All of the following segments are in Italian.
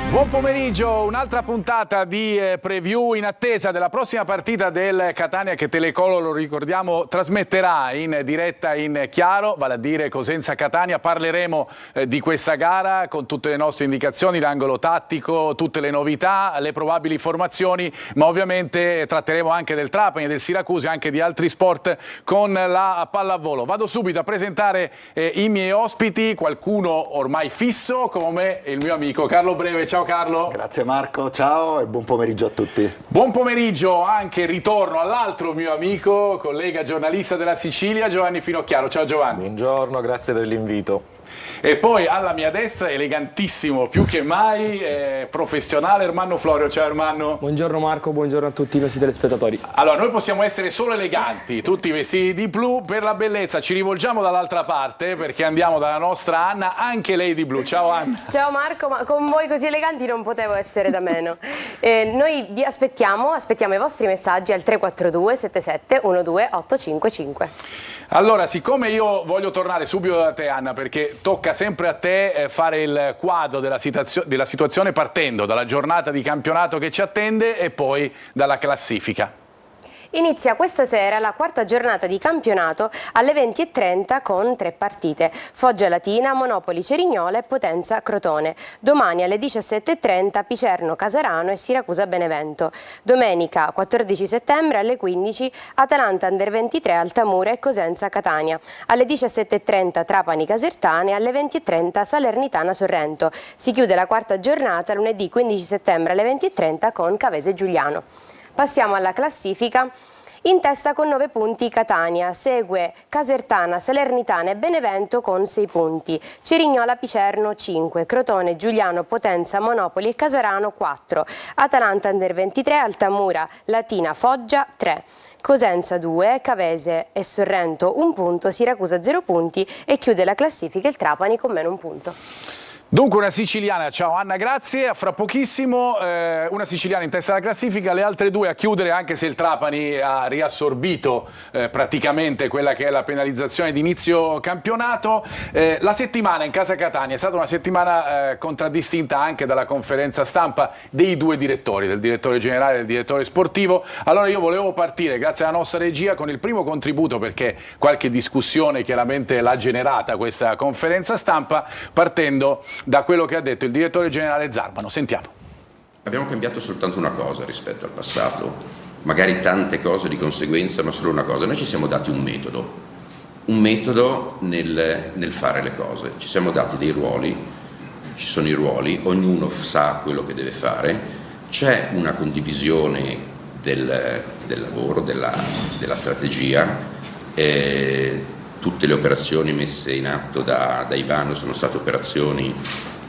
Buon pomeriggio, un'altra puntata di preview in attesa della prossima partita del Catania che Telecolor, lo ricordiamo, trasmetterà in diretta in chiaro, vale a dire Cosenza-Catania. Parleremo di questa gara con tutte le nostre indicazioni, l'angolo tattico, tutte le novità, le probabili formazioni, ma ovviamente tratteremo anche del Trapani, del Siracusa e anche di altri sport con la pallavolo. Vado subito a presentare i miei ospiti, qualcuno ormai fisso come il mio amico Carlo Breve. Ciao Carlo. Grazie Marco, ciao e buon pomeriggio a tutti. Buon pomeriggio, anche ritorno all'altro mio amico, collega giornalista della Sicilia, Giovanni Finocchiaro. Ciao Giovanni. Buongiorno, grazie per l'invito. E poi alla mia destra, elegantissimo più che mai, professionale, Ermanno Florio. Ciao Ermanno. Buongiorno Marco, buongiorno a tutti i nostri telespettatori. Allora, noi possiamo essere solo eleganti, tutti vestiti di blu. Per la bellezza ci rivolgiamo dall'altra parte perché andiamo dalla nostra Anna, anche lei di blu. Ciao Anna. Ciao Marco, ma con voi così eleganti non potevo essere da meno. Noi vi aspettiamo i vostri messaggi al 342 77 12 855. Allora, siccome io voglio tornare subito da te Anna, perché tocca sempre a te fare il quadro della situazione partendo dalla giornata di campionato che ci attende e poi dalla classifica. Inizia questa sera la quarta giornata di campionato alle 20:30 con 3 partite: Foggia Latina, Monopoli Cerignola e Potenza Crotone. Domani alle 17:30 Picerno Casarano e Siracusa Benevento. Domenica 14 settembre alle 15 Atalanta Under 23 Altamura e Cosenza Catania. Alle 17:30 Trapani Casertana e alle 20:30 Salernitana Sorrento. Si chiude la quarta giornata lunedì 15 settembre alle 20:30 con Cavese Giuliano. Passiamo alla classifica. In testa con 9 punti Catania, segue Casertana, Salernitana e Benevento con 6 punti, Cerignola Picerno 5, Crotone, Giuliano, Potenza, Monopoli e Casarano 4, Atalanta Under 23, Altamura, Latina, Foggia 3. Cosenza 2, Cavese e Sorrento 1 punto, Siracusa 0 punti e chiude la classifica il Trapani con meno 1 punto. Dunque una siciliana, ciao Anna, grazie, a fra pochissimo, una siciliana in testa alla classifica, le altre due a chiudere, anche se il Trapani ha riassorbito praticamente quella che è la penalizzazione di inizio campionato. La settimana in casa Catania è stata una settimana contraddistinta anche dalla conferenza stampa dei due direttori, del direttore generale e del direttore sportivo. Allora io volevo partire, grazie alla nostra regia, con il primo contributo, perché qualche discussione chiaramente l'ha generata questa conferenza stampa, partendo da quello che ha detto il direttore generale Zarbano. Sentiamo. Abbiamo cambiato soltanto una cosa rispetto al passato, magari tante cose di conseguenza, ma solo una cosa. Noi ci siamo dati un metodo nel fare le cose. Ci siamo dati dei ruoli, ci sono i ruoli, ognuno sa quello che deve fare, c'è una condivisione del lavoro, della strategia. Tutte le operazioni messe in atto da Ivano sono state operazioni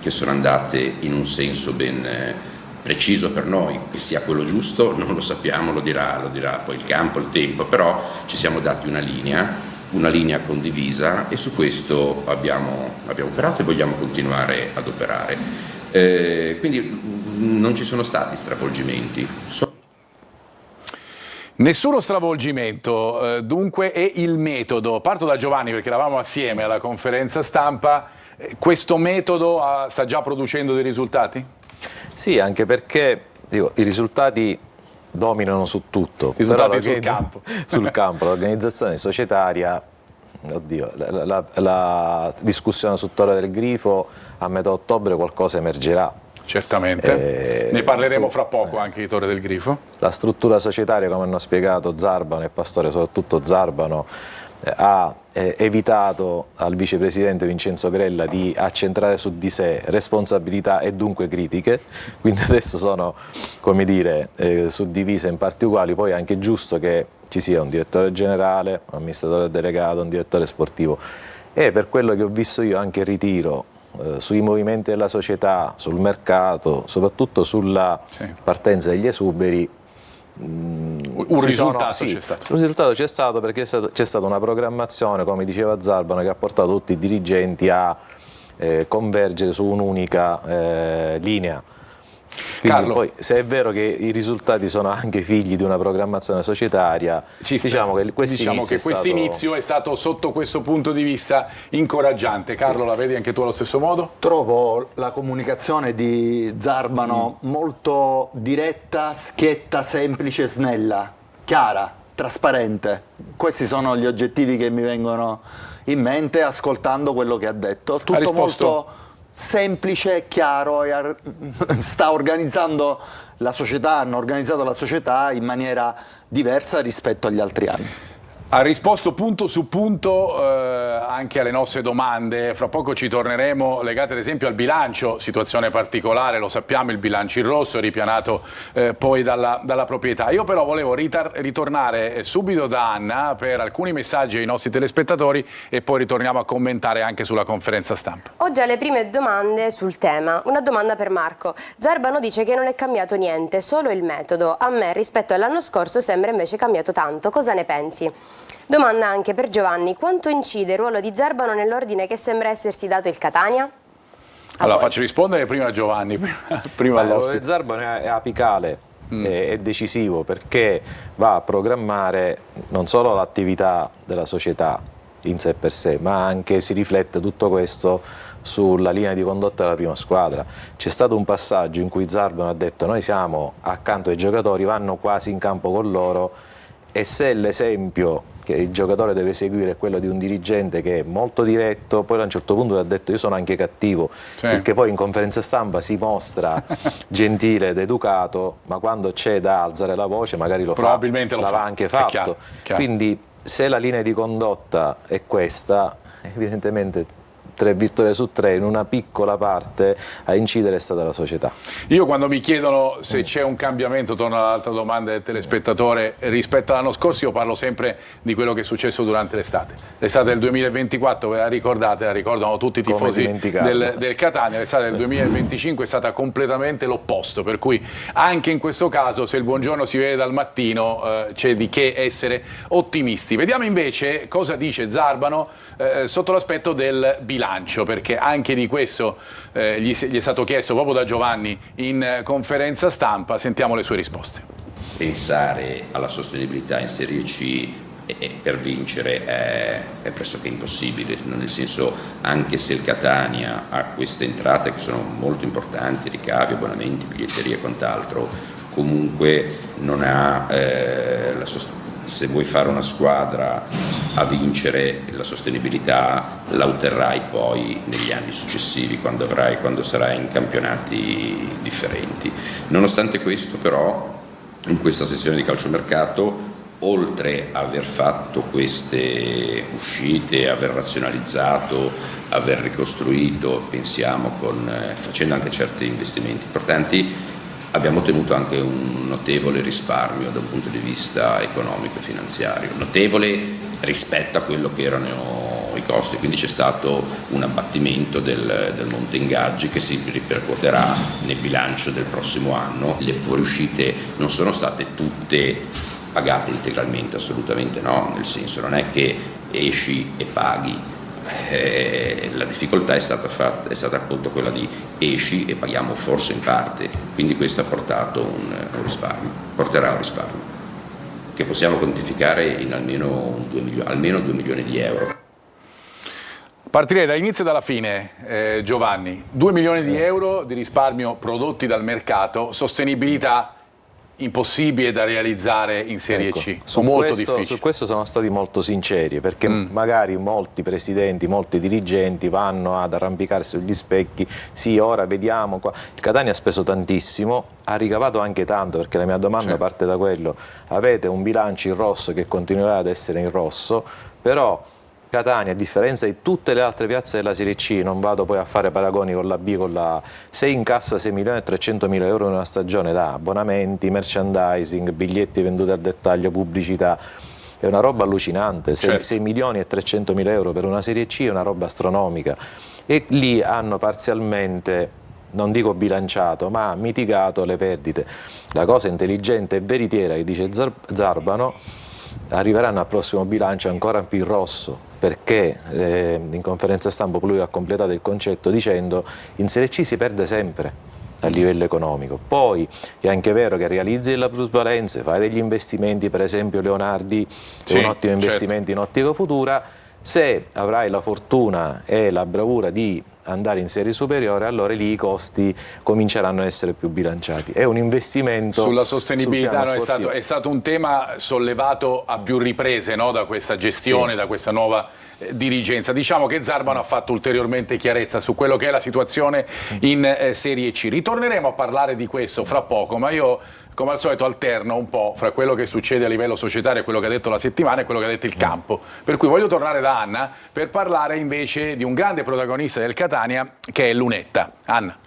che sono andate in un senso ben preciso per noi, che sia quello giusto non lo sappiamo, lo dirà poi il campo, il tempo, però ci siamo dati una linea condivisa e su questo abbiamo operato e vogliamo continuare ad operare. Quindi non ci sono stati stravolgimenti. Nessuno stravolgimento, dunque, è il metodo. Parto da Giovanni perché eravamo assieme alla conferenza stampa. Questo metodo sta già producendo dei risultati? Sì, anche perché i risultati dominano su tutto. Risultati sul campo. Sul campo, l'organizzazione societaria, la discussione sul Torre del Grifo, a metà ottobre qualcosa emergerà. Certamente, ne parleremo fra poco anche di Torre del Grifo. La struttura societaria, come hanno spiegato Zarbano e Pastore, soprattutto Zarbano, ha evitato al vicepresidente Vincenzo Grella di accentrare su di sé responsabilità e dunque critiche, quindi adesso sono, come dire, suddivise in parti uguali. Poi è anche giusto che ci sia un direttore generale, un amministratore delegato, un direttore sportivo, e per quello che ho visto io anche il ritiro sui movimenti della società, sul mercato, soprattutto sulla partenza degli esuberi. Un risultato c'è stato. Un risultato c'è stato perché c'è stata una programmazione, come diceva Zarbano, che ha portato tutti i dirigenti a convergere su un'unica linea. Quindi Carlo. poi, se è vero che i risultati sono anche figli di una programmazione societaria, diciamo che questo inizio è stato sotto questo punto di vista incoraggiante. Carlo, la vedi anche tu allo stesso modo? Trovo la comunicazione di Zarbano molto diretta, schietta, semplice, snella, chiara, trasparente. Questi sono gli oggettivi che mi vengono in mente ascoltando quello che ha detto. Tutto risposto molto semplice, chiaro, e sta organizzando la società, hanno organizzato la società in maniera diversa rispetto agli altri anni. Ha risposto punto su punto anche alle nostre domande. Fra poco ci torneremo, legate ad esempio al bilancio, situazione particolare, lo sappiamo, il bilancio in rosso ripianato poi dalla proprietà. Io però volevo ritornare subito da Anna per alcuni messaggi ai nostri telespettatori e poi ritorniamo a commentare anche sulla conferenza stampa. Ho già le prime domande sul tema. Una domanda per Marco. Zarbano dice che non è cambiato niente, solo il metodo. A me rispetto all'anno scorso sembra invece cambiato tanto. Cosa ne pensi? Domanda anche per Giovanni. Quanto incide il ruolo di Zarbano nell'ordine che sembra essersi dato il Catania? Allora faccio rispondere prima a Giovanni, prima all'ospite. Zarbano è apicale, è decisivo, perché va a programmare non solo l'attività della società in sé per sé, ma anche si riflette tutto questo sulla linea di condotta della prima squadra. C'è stato un passaggio in cui Zarbano ha detto: noi siamo accanto ai giocatori, vanno quasi in campo con loro, e se l'esempio che il giocatore deve seguire è quello di un dirigente che è molto diretto, poi a un certo punto ha detto: io sono anche cattivo, perché poi in conferenza stampa si mostra gentile ed educato, ma quando c'è da alzare la voce magari probabilmente lo fa, l'ha anche fatto. Chiaro. Quindi se la linea di condotta è questa, evidentemente 3 vittorie su 3 in una piccola parte a incidere è stata la società. Io quando mi chiedono se c'è un cambiamento, torno all'altra domanda del telespettatore, rispetto all'anno scorso, io parlo sempre di quello che è successo durante l'estate. L'estate del 2024, ve la ricordate? La ricordano tutti i tifosi del Catania. L'estate del 2025 è stata completamente l'opposto, per cui anche in questo caso, se il buongiorno si vede dal mattino, c'è di che essere ottimisti. Vediamo invece cosa dice Zarbano sotto l'aspetto del bilancio, perché anche di questo gli è stato chiesto proprio da Giovanni in conferenza stampa. Sentiamo le sue risposte. Pensare alla sostenibilità in Serie C per vincere è pressoché impossibile, nel senso, anche se il Catania ha queste entrate che sono molto importanti, ricavi, abbonamenti, biglietteria e quant'altro, comunque non ha se vuoi fare una squadra a vincere, la sostenibilità la otterrai poi negli anni successivi, quando sarai in campionati differenti. Nonostante questo, però, in questa sessione di calciomercato, oltre a aver fatto queste uscite, aver razionalizzato, aver ricostruito, pensiamo facendo anche certi investimenti importanti, abbiamo ottenuto anche un notevole risparmio da un punto di vista economico e finanziario, notevole rispetto a quello che erano i costi, quindi c'è stato un abbattimento del monte ingaggi che si ripercuoterà nel bilancio del prossimo anno. Le fuoriuscite non sono state tutte pagate integralmente, assolutamente no, nel senso, non è che esci e paghi. La difficoltà è stata appunto quella di esci e paghiamo forse in parte, quindi questo ha portato un risparmio, porterà un risparmio che possiamo quantificare in almeno 2 milioni di euro. Partirei dall'inizio e dalla fine, Giovanni. 2 milioni di euro di risparmio prodotti dal mercato, sostenibilità impossibile da realizzare in Serie C, molto difficile. Su questo sono stati molto sinceri, perché magari molti presidenti, molti dirigenti vanno ad arrampicarsi sugli specchi. Sì, ora vediamo qua. Il Catania ha speso tantissimo, ha ricavato anche tanto, perché la mia domanda parte da quello: avete un bilancio in rosso che continuerà ad essere in rosso, però Catania, a differenza di tutte le altre piazze della Serie C, non vado poi a fare paragoni con la B, con la A, se incassa 6.300.000 euro in una stagione da abbonamenti, merchandising, biglietti venduti al dettaglio, pubblicità, è una roba allucinante. 6.300.000 euro per una Serie C è una roba astronomica, e lì hanno parzialmente, non dico bilanciato, ma mitigato le perdite. La cosa intelligente e veritiera che dice Zarbano: arriveranno al prossimo bilancio ancora più in rosso, perché in conferenza stampa lui ha completato il concetto dicendo: in Serie C si perde sempre, a livello economico. Poi è anche vero che realizzi delle plusvalenze, fai degli investimenti, per esempio Leonardi è un ottimo investimento in ottica futura. Se avrai la fortuna e la bravura di andare in serie superiore, allora lì i costi cominceranno a essere più bilanciati. È un investimento sulla sostenibilità, sul è stato un tema sollevato a più riprese, no, da questa gestione, da questa nuova dirigenza. Diciamo che Zarbano ha fatto ulteriormente chiarezza su quello che è la situazione in Serie C. Ritorneremo a parlare di questo fra poco, ma io come al solito alterno un po' fra quello che succede a livello societario, quello che ha detto la settimana e quello che ha detto il campo. Per cui voglio tornare da Anna per parlare invece di un grande protagonista del Catania che è Lunetta. Anna.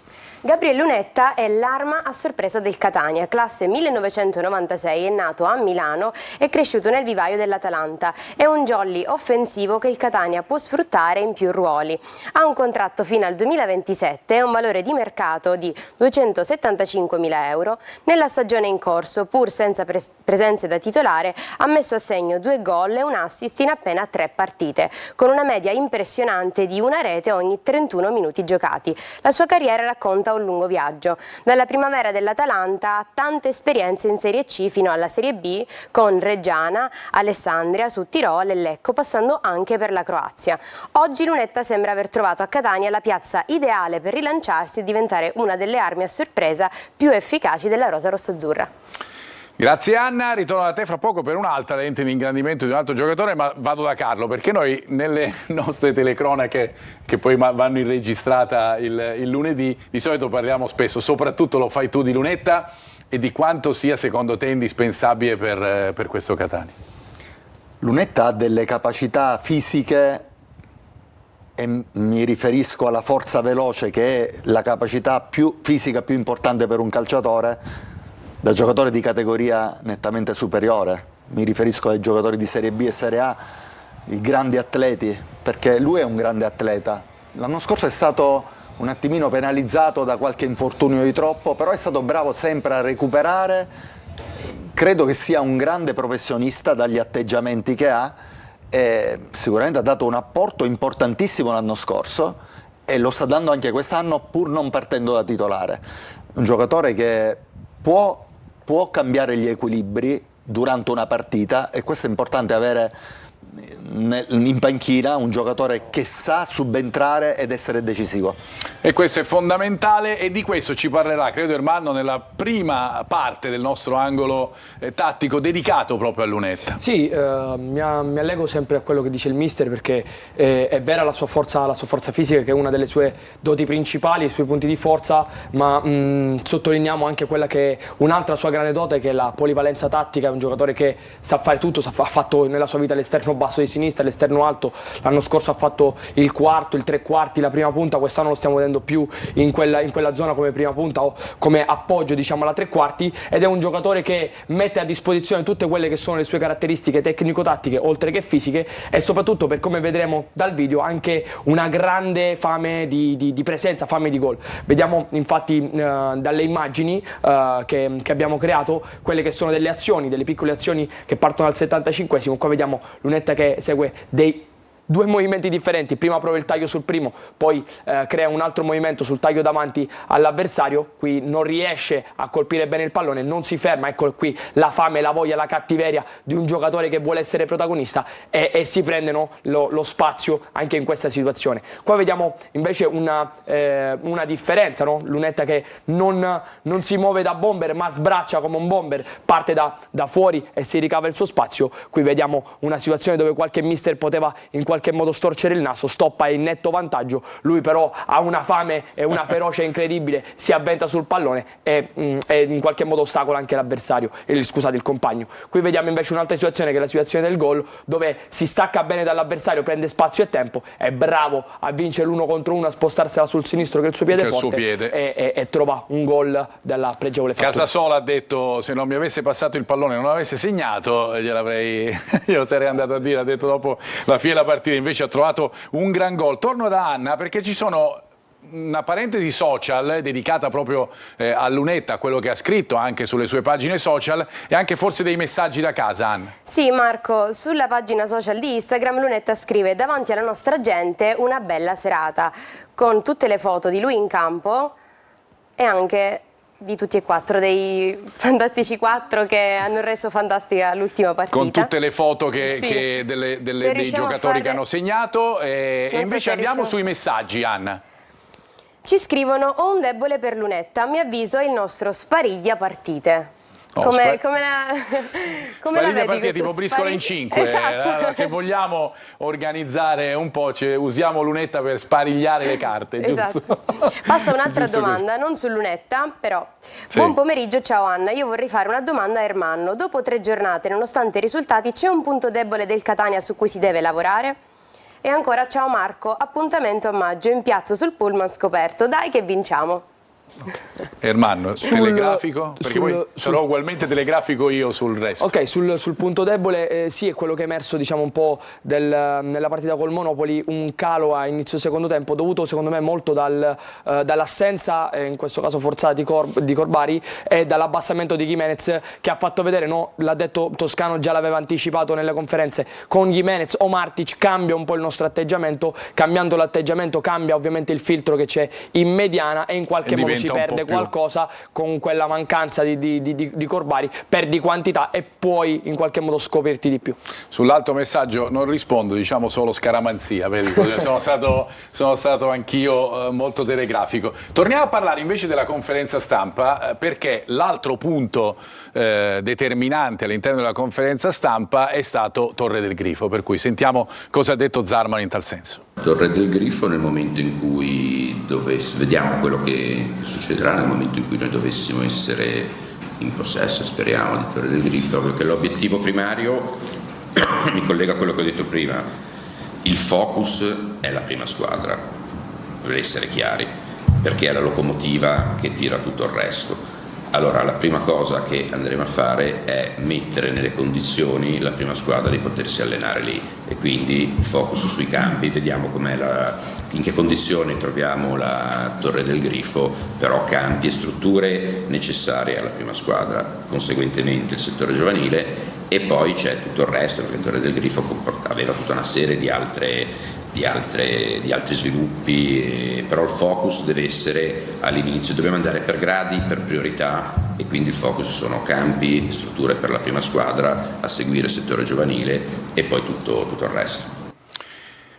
Gabriel Lunetta è l'arma a sorpresa del Catania, classe 1996, è nato a Milano e cresciuto nel vivaio dell'Atalanta. È un jolly offensivo che il Catania può sfruttare in più ruoli. Ha un contratto fino al 2027 e un valore di mercato di 275.000 euro. Nella stagione in corso, pur senza presenze da titolare, ha messo a segno 2 gol e un assist in appena 3 partite, con una media impressionante di una rete ogni 31 minuti giocati. La sua carriera racconta un lungo viaggio. Dalla primavera dell'Atalanta ha tante esperienze in Serie C fino alla Serie B con Reggiana, Alessandria, Sudtirolo e Lecco, passando anche per la Croazia. Oggi Lunetta sembra aver trovato a Catania la piazza ideale per rilanciarsi e diventare una delle armi a sorpresa più efficaci della rosa rossazzurra. Grazie Anna, ritorno da te fra poco per un'altra lente di ingrandimento di un altro giocatore, ma vado da Carlo perché noi nelle nostre telecronache che poi vanno in registrata il lunedì, di solito parliamo spesso, soprattutto lo fai tu, di Lunetta e di quanto sia secondo te indispensabile per questo Catania. Lunetta ha delle capacità fisiche e mi riferisco alla forza veloce, che è la capacità più fisica più importante per un calciatore, da giocatore di categoria nettamente superiore. Mi riferisco ai giocatori di Serie B e Serie A, i grandi atleti, perché lui è un grande atleta. L'anno scorso è stato un attimino penalizzato da qualche infortunio di troppo, però è stato bravo sempre a recuperare. Credo che sia un grande professionista dagli atteggiamenti che ha e sicuramente ha dato un apporto importantissimo l'anno scorso e lo sta dando anche quest'anno pur non partendo da titolare. Un giocatore che può cambiare gli equilibri durante una partita e questo è importante, avere in panchina un giocatore che sa subentrare ed essere decisivo. E questo è fondamentale e di questo ci parlerà, credo, Ermanno, nella prima parte del nostro angolo tattico dedicato proprio a Lunetta. Sì, mi allego sempre a quello che dice il mister, perché è vera la sua forza fisica, che è una delle sue doti principali, i suoi punti di forza, ma sottolineiamo anche quella che è un'altra sua grande dote, che è la polivalenza tattica. È un giocatore che sa fare tutto, ha fatto nella sua vita l'esterno basso di sinistra, l'esterno alto, l'anno scorso ha fatto il quarto, il tre quarti, la prima punta, quest'anno lo stiamo vedendo più in quella zona come prima punta o come appoggio, diciamo, alla tre quarti, ed è un giocatore che mette a disposizione tutte quelle che sono le sue caratteristiche tecnico-tattiche oltre che fisiche e soprattutto, per come vedremo dal video, anche una grande fame di presenza, fame di gol. Vediamo infatti dalle immagini che abbiamo creato quelle che sono delle azioni, delle piccole azioni che partono al 75esimo. Qua vediamo Lunetta che segue dei due movimenti differenti, prima prova il taglio sul primo, poi crea un altro movimento sul taglio davanti all'avversario. Qui non riesce a colpire bene il pallone, non si ferma. Ecco qui la fame, la voglia, la cattiveria di un giocatore che vuole essere protagonista e si prendono lo spazio anche in questa situazione. Qua vediamo invece una differenza, no? Lunetta che non si muove da bomber ma sbraccia come un bomber, parte da fuori e si ricava il suo spazio. Qui vediamo una situazione dove qualche mister poteva in qualche modo storcere il naso, stoppa in netto vantaggio, lui però ha una fame e una ferocia incredibile, si avventa sul pallone e in qualche modo ostacola anche l'avversario, scusate, il compagno. Qui vediamo invece un'altra situazione, che è la situazione del gol, dove si stacca bene dall'avversario, prende spazio e tempo, è bravo a vincere l'uno contro uno, a spostarsela sul sinistro che è il suo piede forte e trova un gol dalla pregevole fattura. Casasola ha detto: se non mi avesse passato il pallone, non avesse segnato, io sarei andato a dire, ha detto dopo la fine della partita. Invece ha trovato un gran gol. Torno da Anna perché ci sono una parentesi social dedicata proprio a Lunetta, a quello che ha scritto anche sulle sue pagine social, e anche forse dei messaggi da casa, Anna. Sì, Marco, sulla pagina social di Instagram Lunetta scrive: davanti alla nostra gente una bella serata, con tutte le foto di lui in campo e anche di tutti e quattro, dei fantastici quattro che hanno reso fantastica l'ultima partita. Con tutte le foto Sì. dei giocatori che hanno segnato. E Non so invece se andiamo riusciamo. sui messaggi, Anna. Ci scrivono: ho un debole per Lunetta, a mio avviso è il nostro spariglia partite. Oh, Come spa- la Spariglia vedi partita questo tipo briscola in spariglia? 5. Esatto. Se vogliamo organizzare un po', usiamo Lunetta per sparigliare le carte, Esatto. giusto? Passo a un'altra Giusto così. domanda, non su Lunetta, però. Sì. Buon pomeriggio, ciao Anna. Io vorrei fare una domanda a Ermanno. Dopo 3 giornate, nonostante i risultati, c'è un punto debole del Catania su cui si deve lavorare? E ancora, ciao Marco, appuntamento a maggio, in piazza sul pullman scoperto. Dai che vinciamo. Ermanno, telegrafico? Perché poi sul- sarò ugualmente telegrafico io sul resto. Ok, sul punto debole sì, è quello che è emerso, diciamo, un po' nella partita col Monopoli, un calo a inizio secondo tempo dovuto secondo me molto dall'assenza, in questo caso forzata di Corbari, e dall'abbassamento di Gimenez, che ha fatto vedere, no, l'ha detto Toscano, già l'aveva anticipato nelle conferenze, con Gimenez o Martic cambia un po' il nostro atteggiamento, cambiando l'atteggiamento cambia ovviamente il filtro che c'è in mediana e in qualche modo si diventa un perde po' più- qualcosa con quella mancanza di Corbari, perdi quantità e puoi in qualche modo scoprirti di più. Sull'altro messaggio non rispondo, diciamo solo scaramanzia, vedi? sono stato anch'io molto telegrafico. Torniamo a parlare invece della conferenza stampa, perché l'altro punto determinante all'interno della conferenza stampa è stato Torre del Grifo, per cui sentiamo cosa ha detto Zarman in tal senso. Torre del Grifo, nel momento in cui vediamo quello che succederà nel momento in cui noi dovessimo essere in possesso, speriamo, di Torre del Grifo, perché l'obiettivo primario mi collega a quello che ho detto prima: il focus è la prima squadra, per essere chiari, perché è la locomotiva che tira tutto il resto. Allora, la prima cosa che andremo a fare è mettere nelle condizioni la prima squadra di potersi allenare lì, e quindi focus sui campi, vediamo in che condizioni troviamo la Torre del Grifo, però campi e strutture necessarie alla prima squadra, conseguentemente il settore giovanile, e poi c'è tutto il resto, perché Torre del Grifo aveva tutta una serie di altri sviluppi, però il focus deve essere all'inizio, dobbiamo andare per gradi, per priorità, e quindi il focus sono campi, strutture per la prima squadra, a seguire il settore giovanile e poi tutto il resto.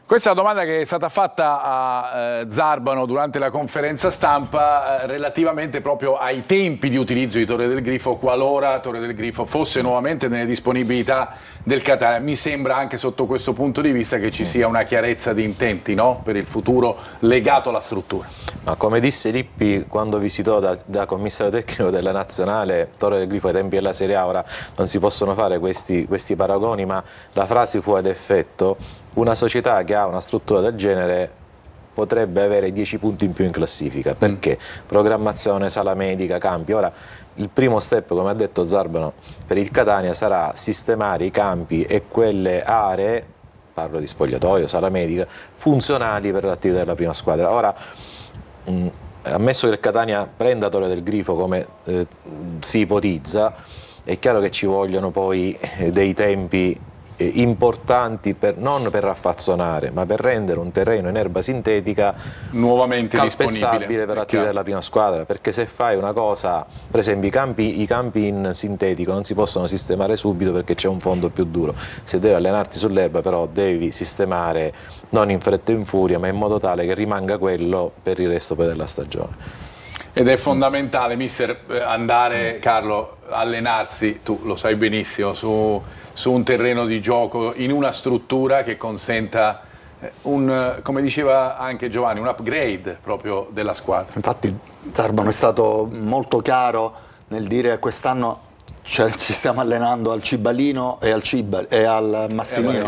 Questa è la domanda che è stata fatta a Zarbano durante la conferenza stampa relativamente proprio ai tempi di utilizzo di Torre del Grifo, qualora Torre del Grifo fosse nuovamente nelle disponibilità del Catania. Mi sembra anche sotto questo punto di vista che ci sia una chiarezza di intenti, no? Per il futuro legato alla struttura. Ma come disse Lippi quando visitò da commissario tecnico della nazionale Torre del Grifo ai tempi della Serie A, ora non si possono fare questi paragoni, ma la frase fu ad effetto: una società che ha una struttura del genere potrebbe avere 10 punti in più in classifica, perché programmazione, sala medica, campi. Ora il primo step, come ha detto Zarbano, per il Catania sarà sistemare i campi e quelle aree, parlo di spogliatoio, sala medica, funzionali per l'attività della prima squadra. Ora, ammesso che il Catania prenda Torre del Grifo come si ipotizza, è chiaro che ci vogliono poi dei tempi importanti non per raffazzonare, ma per rendere un terreno in erba sintetica Nuovamente calpestabile disponibile, per è l'attività chiaro. della prima squadra, perché se fai una cosa, per esempio i campi in sintetico non si possono sistemare subito perché c'è un fondo più duro. Se devi allenarti sull'erba però devi sistemare non in fretta e in furia, ma in modo tale che rimanga quello per il resto poi della stagione. Ed è fondamentale, mister, andare, Carlo, allenarsi, tu lo sai benissimo, su un terreno di gioco, in una struttura che consenta come diceva anche Giovanni, un upgrade proprio della squadra. Infatti Zarbano è stato molto chiaro nel dire che quest'anno ci stiamo allenando al Cibalino e al Massimino.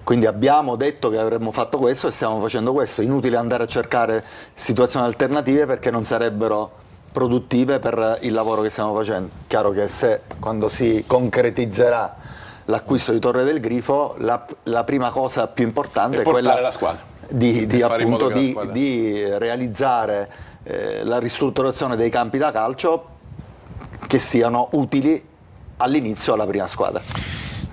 Quindi abbiamo detto che avremmo fatto questo e stiamo facendo questo. Inutile andare a cercare situazioni alternative perché non sarebbero produttive per il lavoro che stiamo facendo. Chiaro che quando si concretizzerà l'acquisto di Torre del Grifo, la prima cosa più importante è quella la squadra. di realizzare la ristrutturazione dei campi da calcio che siano utili all'inizio alla prima squadra.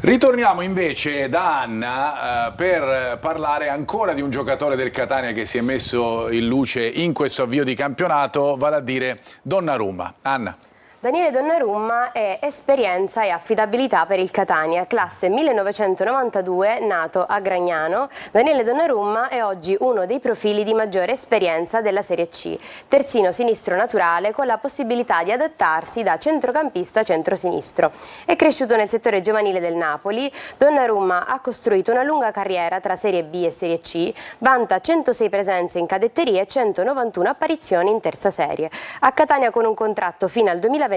Ritorniamo invece da Anna per parlare ancora di un giocatore del Catania che si è messo in luce in questo avvio di campionato, vale a dire Donnarumma. Anna. Daniele Donnarumma è esperienza e affidabilità per il Catania, classe 1992, nato a Gragnano. Daniele Donnarumma è oggi uno dei profili di maggiore esperienza della Serie C, terzino sinistro naturale con la possibilità di adattarsi da centrocampista a centrosinistro. È cresciuto nel settore giovanile del Napoli. Donnarumma ha costruito una lunga carriera tra Serie B e Serie C, vanta 106 presenze in cadetteria e 191 apparizioni in terza serie. A Catania con un contratto fino al 2027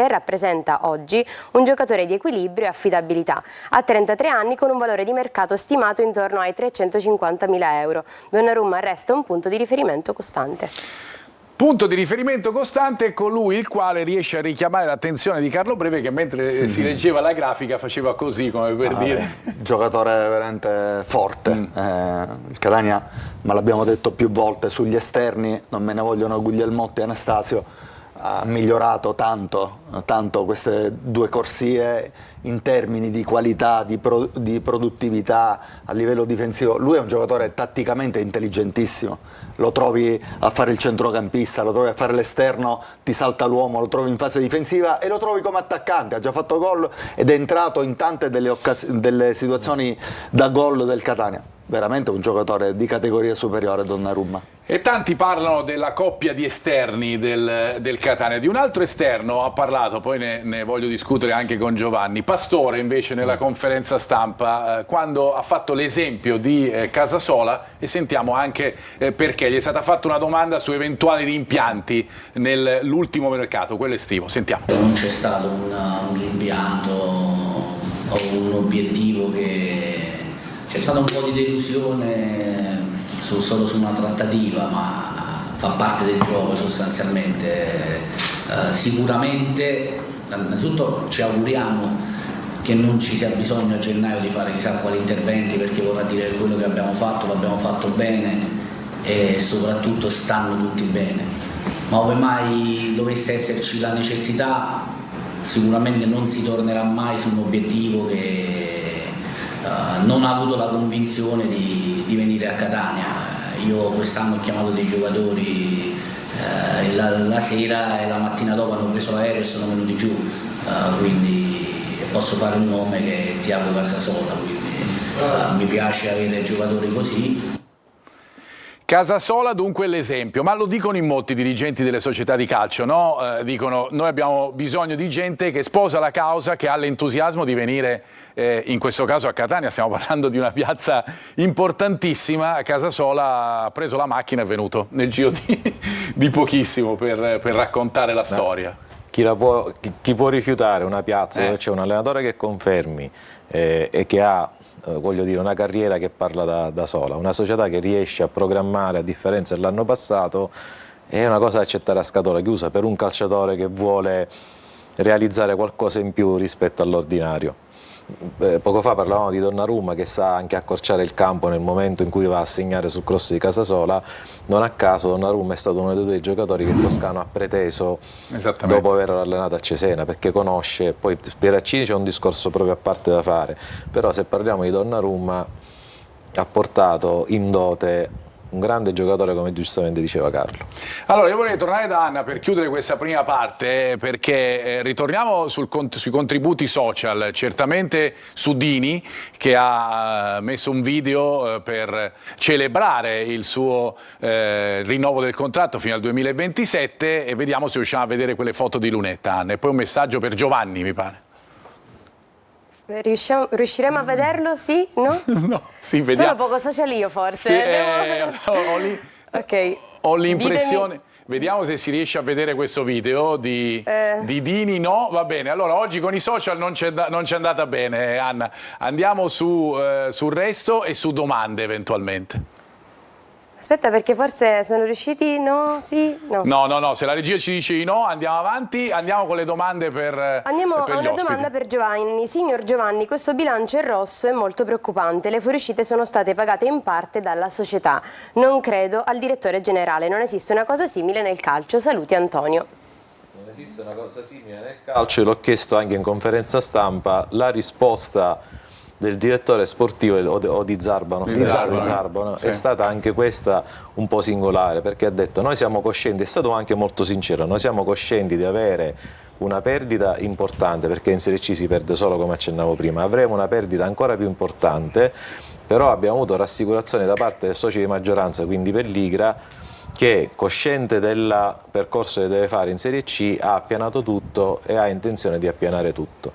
rappresenta oggi un giocatore di equilibrio e affidabilità. Ha 33 anni con un valore di mercato stimato intorno ai 350.000 euro. Donnarumma resta un punto di riferimento costante. Punto di riferimento costante è colui il quale riesce a richiamare l'attenzione di Carlo Breve, che mentre si leggeva la grafica faceva così, come per dire. Giocatore veramente forte. Il Catania, ma l'abbiamo detto più volte, sugli esterni non me ne vogliono Guglielmotti e Anastasio. Ha migliorato tanto queste due corsie in termini di qualità, di produttività a livello difensivo. Lui è un giocatore tatticamente intelligentissimo, lo trovi a fare il centrocampista, lo trovi a fare l'esterno, ti salta l'uomo, lo trovi in fase difensiva e lo trovi come attaccante, ha già fatto gol ed è entrato in tante delle situazioni da gol del Catania. Veramente un giocatore di categoria superiore, Donnarumma. E tanti parlano della coppia di esterni del Catania. Di un altro esterno ha parlato, poi ne voglio discutere anche con Giovanni. Pastore invece nella conferenza stampa, quando ha fatto l'esempio di Casasola, e sentiamo anche perché. Gli è stata fatta una domanda su eventuali rimpianti nell'ultimo mercato, quello estivo. Sentiamo. Non c'è stato un rimpianto o un obiettivo che... C'è stata un po' di delusione solo su una trattativa, ma fa parte del gioco sostanzialmente. Sicuramente, innanzitutto ci auguriamo che non ci sia bisogno a gennaio di fare chissà quali interventi, perché vorrà dire che quello che abbiamo fatto l'abbiamo fatto bene e soprattutto stanno tutti bene. Ma ove mai dovesse esserci la necessità, sicuramente non si tornerà mai su un obiettivo che non ha avuto la convinzione di venire a Catania. Io quest'anno ho chiamato dei giocatori la sera e la mattina dopo hanno preso l'aereo e sono venuti giù, quindi posso fare un nome che è Thiago Casasola, quindi mi piace avere giocatori così. Casasola dunque l'esempio, ma lo dicono in molti dirigenti delle società di calcio, no? Dicono noi abbiamo bisogno di gente che sposa la causa, che ha l'entusiasmo di venire, in questo caso a Catania, stiamo parlando di una piazza importantissima. Casasola ha preso la macchina e è venuto nel giro di pochissimo per raccontare la storia. Chi può rifiutare una piazza dove c'è un allenatore che confermi e che ha voglio dire, una carriera che parla da sola, una società che riesce a programmare, a differenza dell'anno passato, è una cosa da accettare a scatola chiusa per un calciatore che vuole realizzare qualcosa in più rispetto all'ordinario. Poco fa parlavamo di Donnarumma che sa anche accorciare il campo nel momento in cui va a segnare sul cross di Casasola. Non a caso Donnarumma è stato uno dei due giocatori che Toscano ha preteso dopo averlo allenato a Cesena, perché conosce. Poi Pieraccini c'è un discorso proprio a parte da fare, però se parliamo di Donnarumma ha portato in dote un grande giocatore, come giustamente diceva Carlo. Allora io vorrei tornare da Anna per chiudere questa prima parte, perché ritorniamo sui contributi social, certamente su Dini che ha messo un video per celebrare il suo rinnovo del contratto fino al 2027, e vediamo se riusciamo a vedere quelle foto di Lunetta, Anna, e poi un messaggio per Giovanni, mi pare. Riusciremo a vederlo? Sì? No? No, sì, vediamo. Sono poco social io forse. Sì, ho l'impressione. Vediamo se si riesce a vedere questo video di Dini. No, va bene. Allora oggi con i social non c'è andata bene, Anna. Andiamo sul resto e su domande eventualmente. Aspetta, perché forse sono riusciti? No? Sì? No. No, se la regia ci dice di no, andiamo avanti, andiamo con le domande per Andiamo per a gli una ospiti. domanda per Giovanni. Signor Giovanni, questo bilancio in rosso è molto preoccupante. Le fuoriuscite sono state pagate in parte dalla società. Non credo al direttore generale. Non esiste una cosa simile nel calcio. Saluti Antonio. Esiste una cosa simile nel calcio, l'ho chiesto anche in conferenza stampa, la risposta del direttore sportivo o di Zarbano, Sì. è stata anche questa un po' singolare, perché ha detto noi siamo coscienti, è stato anche molto sincero, noi siamo coscienti di avere una perdita importante, perché in Serie C si perde solo, come accennavo prima, avremo una perdita ancora più importante, però abbiamo avuto rassicurazione da parte del socio di maggioranza, quindi Pelligra, che cosciente del percorso che deve fare in Serie C ha appianato tutto e ha intenzione di appianare tutto.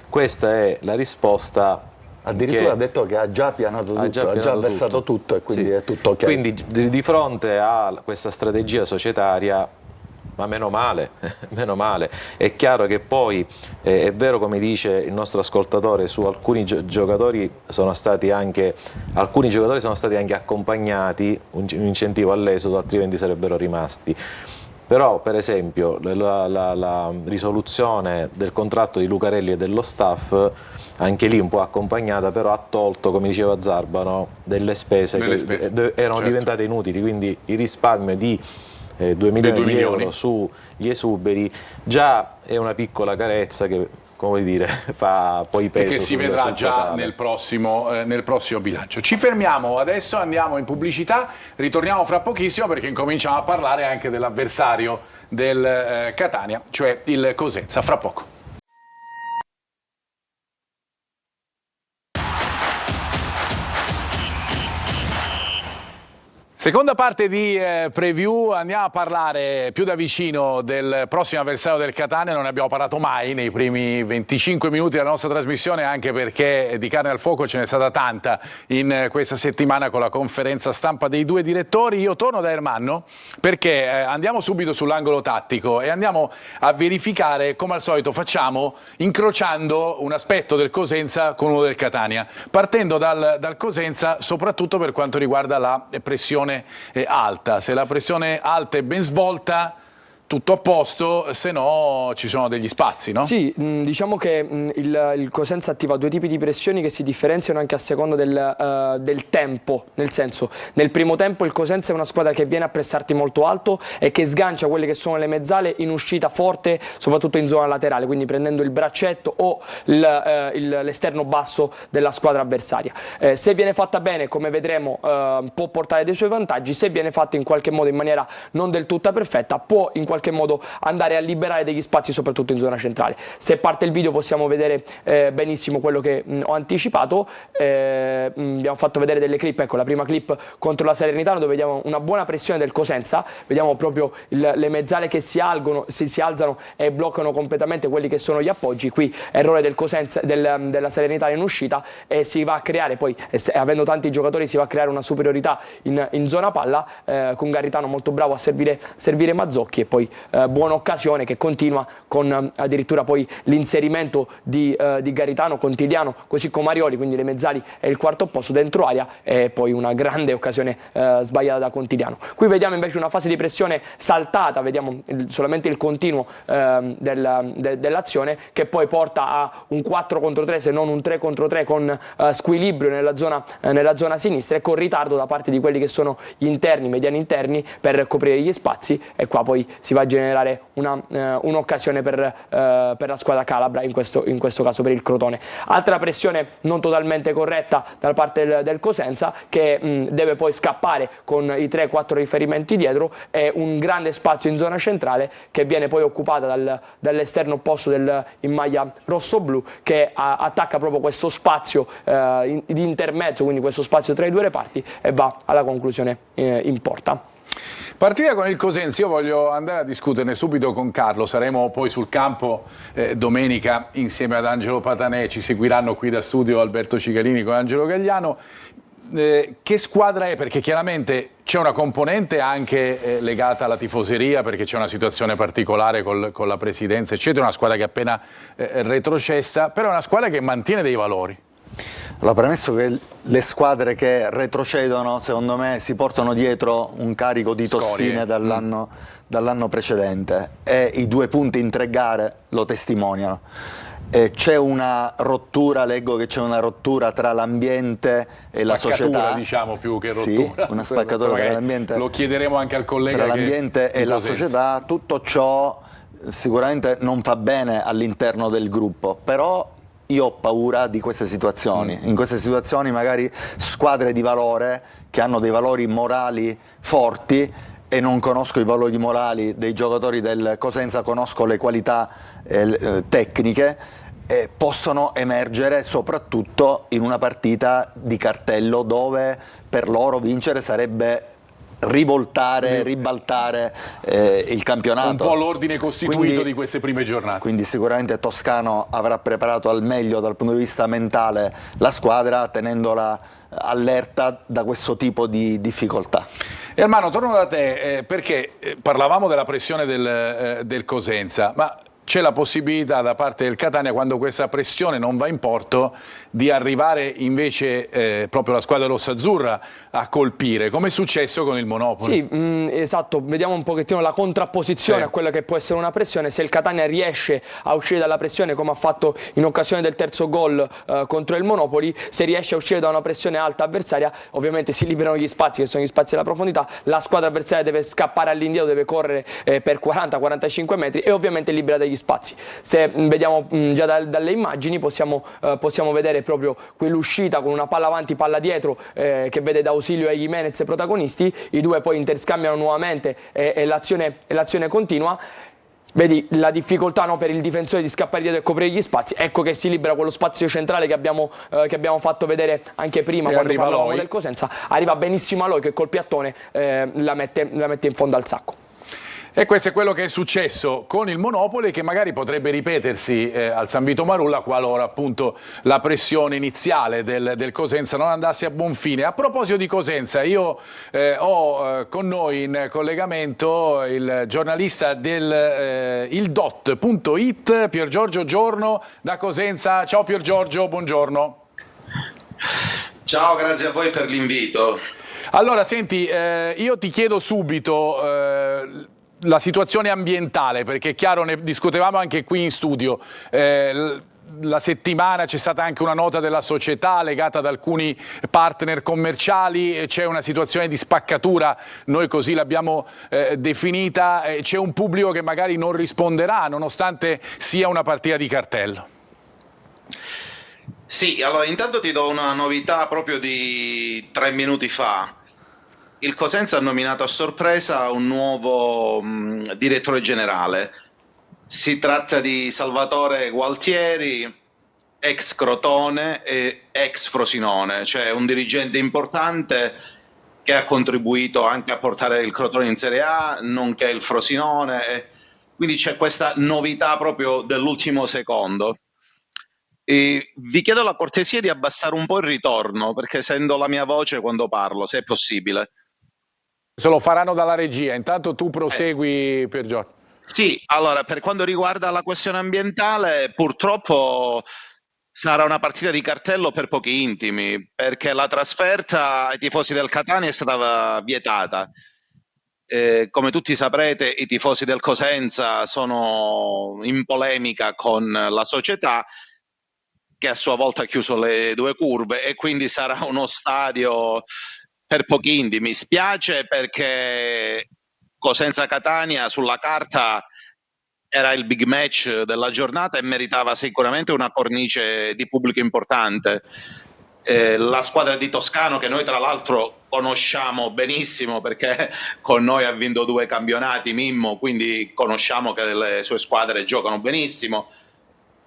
Questa è la risposta. Addirittura ha detto che ha già pianato tutto, ha già versato tutto e quindi è tutto ok. Quindi di fronte a questa strategia societaria, ma meno male, meno male. È chiaro che poi è vero, come dice il nostro ascoltatore, su alcuni giocatori sono stati anche accompagnati, un incentivo all'esodo, altrimenti sarebbero rimasti. Però per esempio la risoluzione del contratto di Lucarelli e dello staff, anche lì un po' accompagnata, però ha tolto, come diceva Zarbano, delle spese che erano diventate inutili, quindi il risparmio di 2 milioni di euro sugli esuberi già è una piccola carezza che, come dire, fa poi peso. E che si vedrà già nel prossimo bilancio. Ci fermiamo adesso, andiamo in pubblicità, ritorniamo fra pochissimo perché incominciamo a parlare anche dell'avversario del Catania, cioè il Cosenza, fra poco. Seconda parte di preview, andiamo a parlare più da vicino del prossimo avversario del Catania. Non ne abbiamo parlato mai nei primi 25 minuti della nostra trasmissione, anche perché di carne al fuoco ce n'è stata tanta in questa settimana con la conferenza stampa dei due direttori. Io torno da Ermanno perché andiamo subito sull'angolo tattico e andiamo a verificare, come al solito facciamo, incrociando un aspetto del Cosenza con uno del Catania, partendo dal Cosenza soprattutto per quanto riguarda la pressione alta. Se la pressione alta è ben svolta, tutto a posto, se no ci sono degli spazi, no? Sì, diciamo che il Cosenza attiva due tipi di pressioni che si differenziano anche a seconda del tempo, nel senso, nel primo tempo il Cosenza è una squadra che viene a pressarti molto alto e che sgancia quelle che sono le mezzale in uscita forte, soprattutto in zona laterale, quindi prendendo il braccetto o l'esterno basso della squadra avversaria. Se viene fatta bene, come vedremo, può portare dei suoi vantaggi; se viene fatta in qualche modo in maniera non del tutto perfetta, può in qualche modo andare a liberare degli spazi, soprattutto in zona centrale. Se parte il video possiamo vedere benissimo quello che ho anticipato. Abbiamo fatto vedere delle clip, ecco la prima clip contro la Salernitana, dove vediamo una buona pressione del Cosenza, vediamo proprio le mezzale che si alzano e bloccano completamente quelli che sono gli appoggi. Qui errore del Cosenza, della Salernitana in uscita, e si va a creare poi, avendo tanti giocatori, si va a creare una superiorità in zona palla, con Garitano molto bravo a servire Mazzocchi, e poi buona occasione che continua con addirittura poi l'inserimento di Garitano, Contigliano, così come Arioli, quindi le mezzali e il quarto posto dentro area, e poi una grande occasione sbagliata da Contigliano. Qui vediamo invece una fase di pressione saltata, vediamo solamente il continuo dell'azione, che poi porta a un 4 contro 3, se non un 3 contro 3, con squilibrio nella zona sinistra e con ritardo da parte di quelli che sono gli interni, mediani interni, per coprire gli spazi, e qua poi si va a generare un'occasione per la squadra calabra, in questo caso per il Crotone. Altra pressione non totalmente corretta da parte del Cosenza, che deve poi scappare con i 3-4 riferimenti dietro, e un grande spazio in zona centrale che viene poi occupata dall'esterno opposto in maglia rosso-blu, che attacca proprio questo spazio di intermezzo, quindi questo spazio tra i due reparti, e va alla conclusione in porta. Partita con il Cosenza, io voglio andare a discuterne subito con Carlo. Saremo poi sul campo domenica insieme ad Angelo Patanè, ci seguiranno qui da studio Alberto Cicalini con Angelo Gagliano. Che squadra è? Perché chiaramente c'è una componente anche legata alla tifoseria, perché c'è una situazione particolare con la presidenza, eccetera, una squadra che è appena retrocessa, però è una squadra che mantiene dei valori. Allora, premesso che le squadre che retrocedono, secondo me, si portano dietro un carico di tossine dall'anno precedente, e i 2 punti in 3 gare lo testimoniano. C'è una rottura, leggo che c'è una rottura tra l'ambiente e la società. Diciamo più che rottura. Sì, una spaccatura tra l'ambiente. Lo chiederemo anche al collega. Tra l'ambiente e la società. Tutto ciò sicuramente non fa bene all'interno del gruppo, però io ho paura di queste situazioni. In queste situazioni magari squadre di valore che hanno dei valori morali forti, e non conosco i valori morali dei giocatori del Cosenza, conosco le qualità tecniche, possono emergere soprattutto in una partita di cartello dove per loro vincere sarebbe rivoltare, ribaltare il campionato. Un po' l'ordine costituito di queste prime giornate. Quindi sicuramente Toscano avrà preparato al meglio dal punto di vista mentale la squadra, tenendola allerta da questo tipo di difficoltà. Ermanno, torno da te perché parlavamo della pressione del Cosenza, ma c'è la possibilità da parte del Catania, quando questa pressione non va in porto, di arrivare invece proprio la squadra rossazzurra a colpire, come è successo con il Monopoli. Sì, esatto, vediamo un pochettino la contrapposizione a quella che può essere una pressione. Se il Catania riesce a uscire dalla pressione, come ha fatto in occasione del terzo gol contro il Monopoli, se riesce a uscire da una pressione alta avversaria, ovviamente si liberano gli spazi, che sono gli spazi della profondità, la squadra avversaria deve scappare all'indietro, deve correre per 40-45 metri e ovviamente libera degli spazi. Se vediamo già dalle immagini possiamo vedere proprio quell'uscita con una palla avanti, palla dietro, che vede da Ausilio e Jimenez protagonisti, i due poi interscambiano nuovamente e l'azione continua. Vedi la difficoltà, no, per il difensore di scappare dietro e coprire gli spazi. Ecco che si libera quello spazio centrale che abbiamo fatto vedere anche prima, quando parlavamo del Cosenza. Arriva benissimo Aloi che col piattone la mette in fondo al sacco. E questo è quello che è successo con il Monopoli, che magari potrebbe ripetersi al San Vito Marulla qualora appunto la pressione iniziale del Cosenza non andasse a buon fine. A proposito di Cosenza, io ho con noi in collegamento il giornalista del ildot.it, Pier Giorgio Giorno da Cosenza. Ciao Pier Giorgio, buongiorno. Ciao, grazie a voi per l'invito. Allora, senti, io ti chiedo subito la situazione ambientale, perché è chiaro, ne discutevamo anche qui in studio, la settimana c'è stata anche una nota della società legata ad alcuni partner commerciali, c'è una situazione di spaccatura, noi così l'abbiamo definita, c'è un pubblico che magari non risponderà nonostante sia una partita di cartello. Sì, allora intanto ti do una novità proprio di 3 minuti fa. Il Cosenza ha nominato a sorpresa un nuovo direttore generale. Si tratta di Salvatore Gualtieri, ex Crotone e ex Frosinone, cioè un dirigente importante che ha contribuito anche a portare il Crotone in Serie A, nonché il Frosinone. Quindi c'è questa novità proprio dell'ultimo secondo. E vi chiedo la cortesia di abbassare un po' il ritorno, perché sento la mia voce quando parlo, se è possibile. Se lo faranno dalla regia, intanto tu prosegui per Giorgio. Sì, allora per quanto riguarda la questione ambientale, purtroppo sarà una partita di cartello per pochi intimi, perché la trasferta ai tifosi del Catania è stata vietata. Come tutti saprete, i tifosi del Cosenza sono in polemica con la società, che a sua volta ha chiuso le 2 curve, e quindi sarà uno stadio per pochi intimi. Mi spiace perché Cosenza-Catania sulla carta era il big match della giornata e meritava sicuramente una cornice di pubblico importante. La squadra di Toscano, che noi tra l'altro conosciamo benissimo perché con noi ha vinto 2 campionati, Mimmo, quindi conosciamo che le sue squadre giocano benissimo.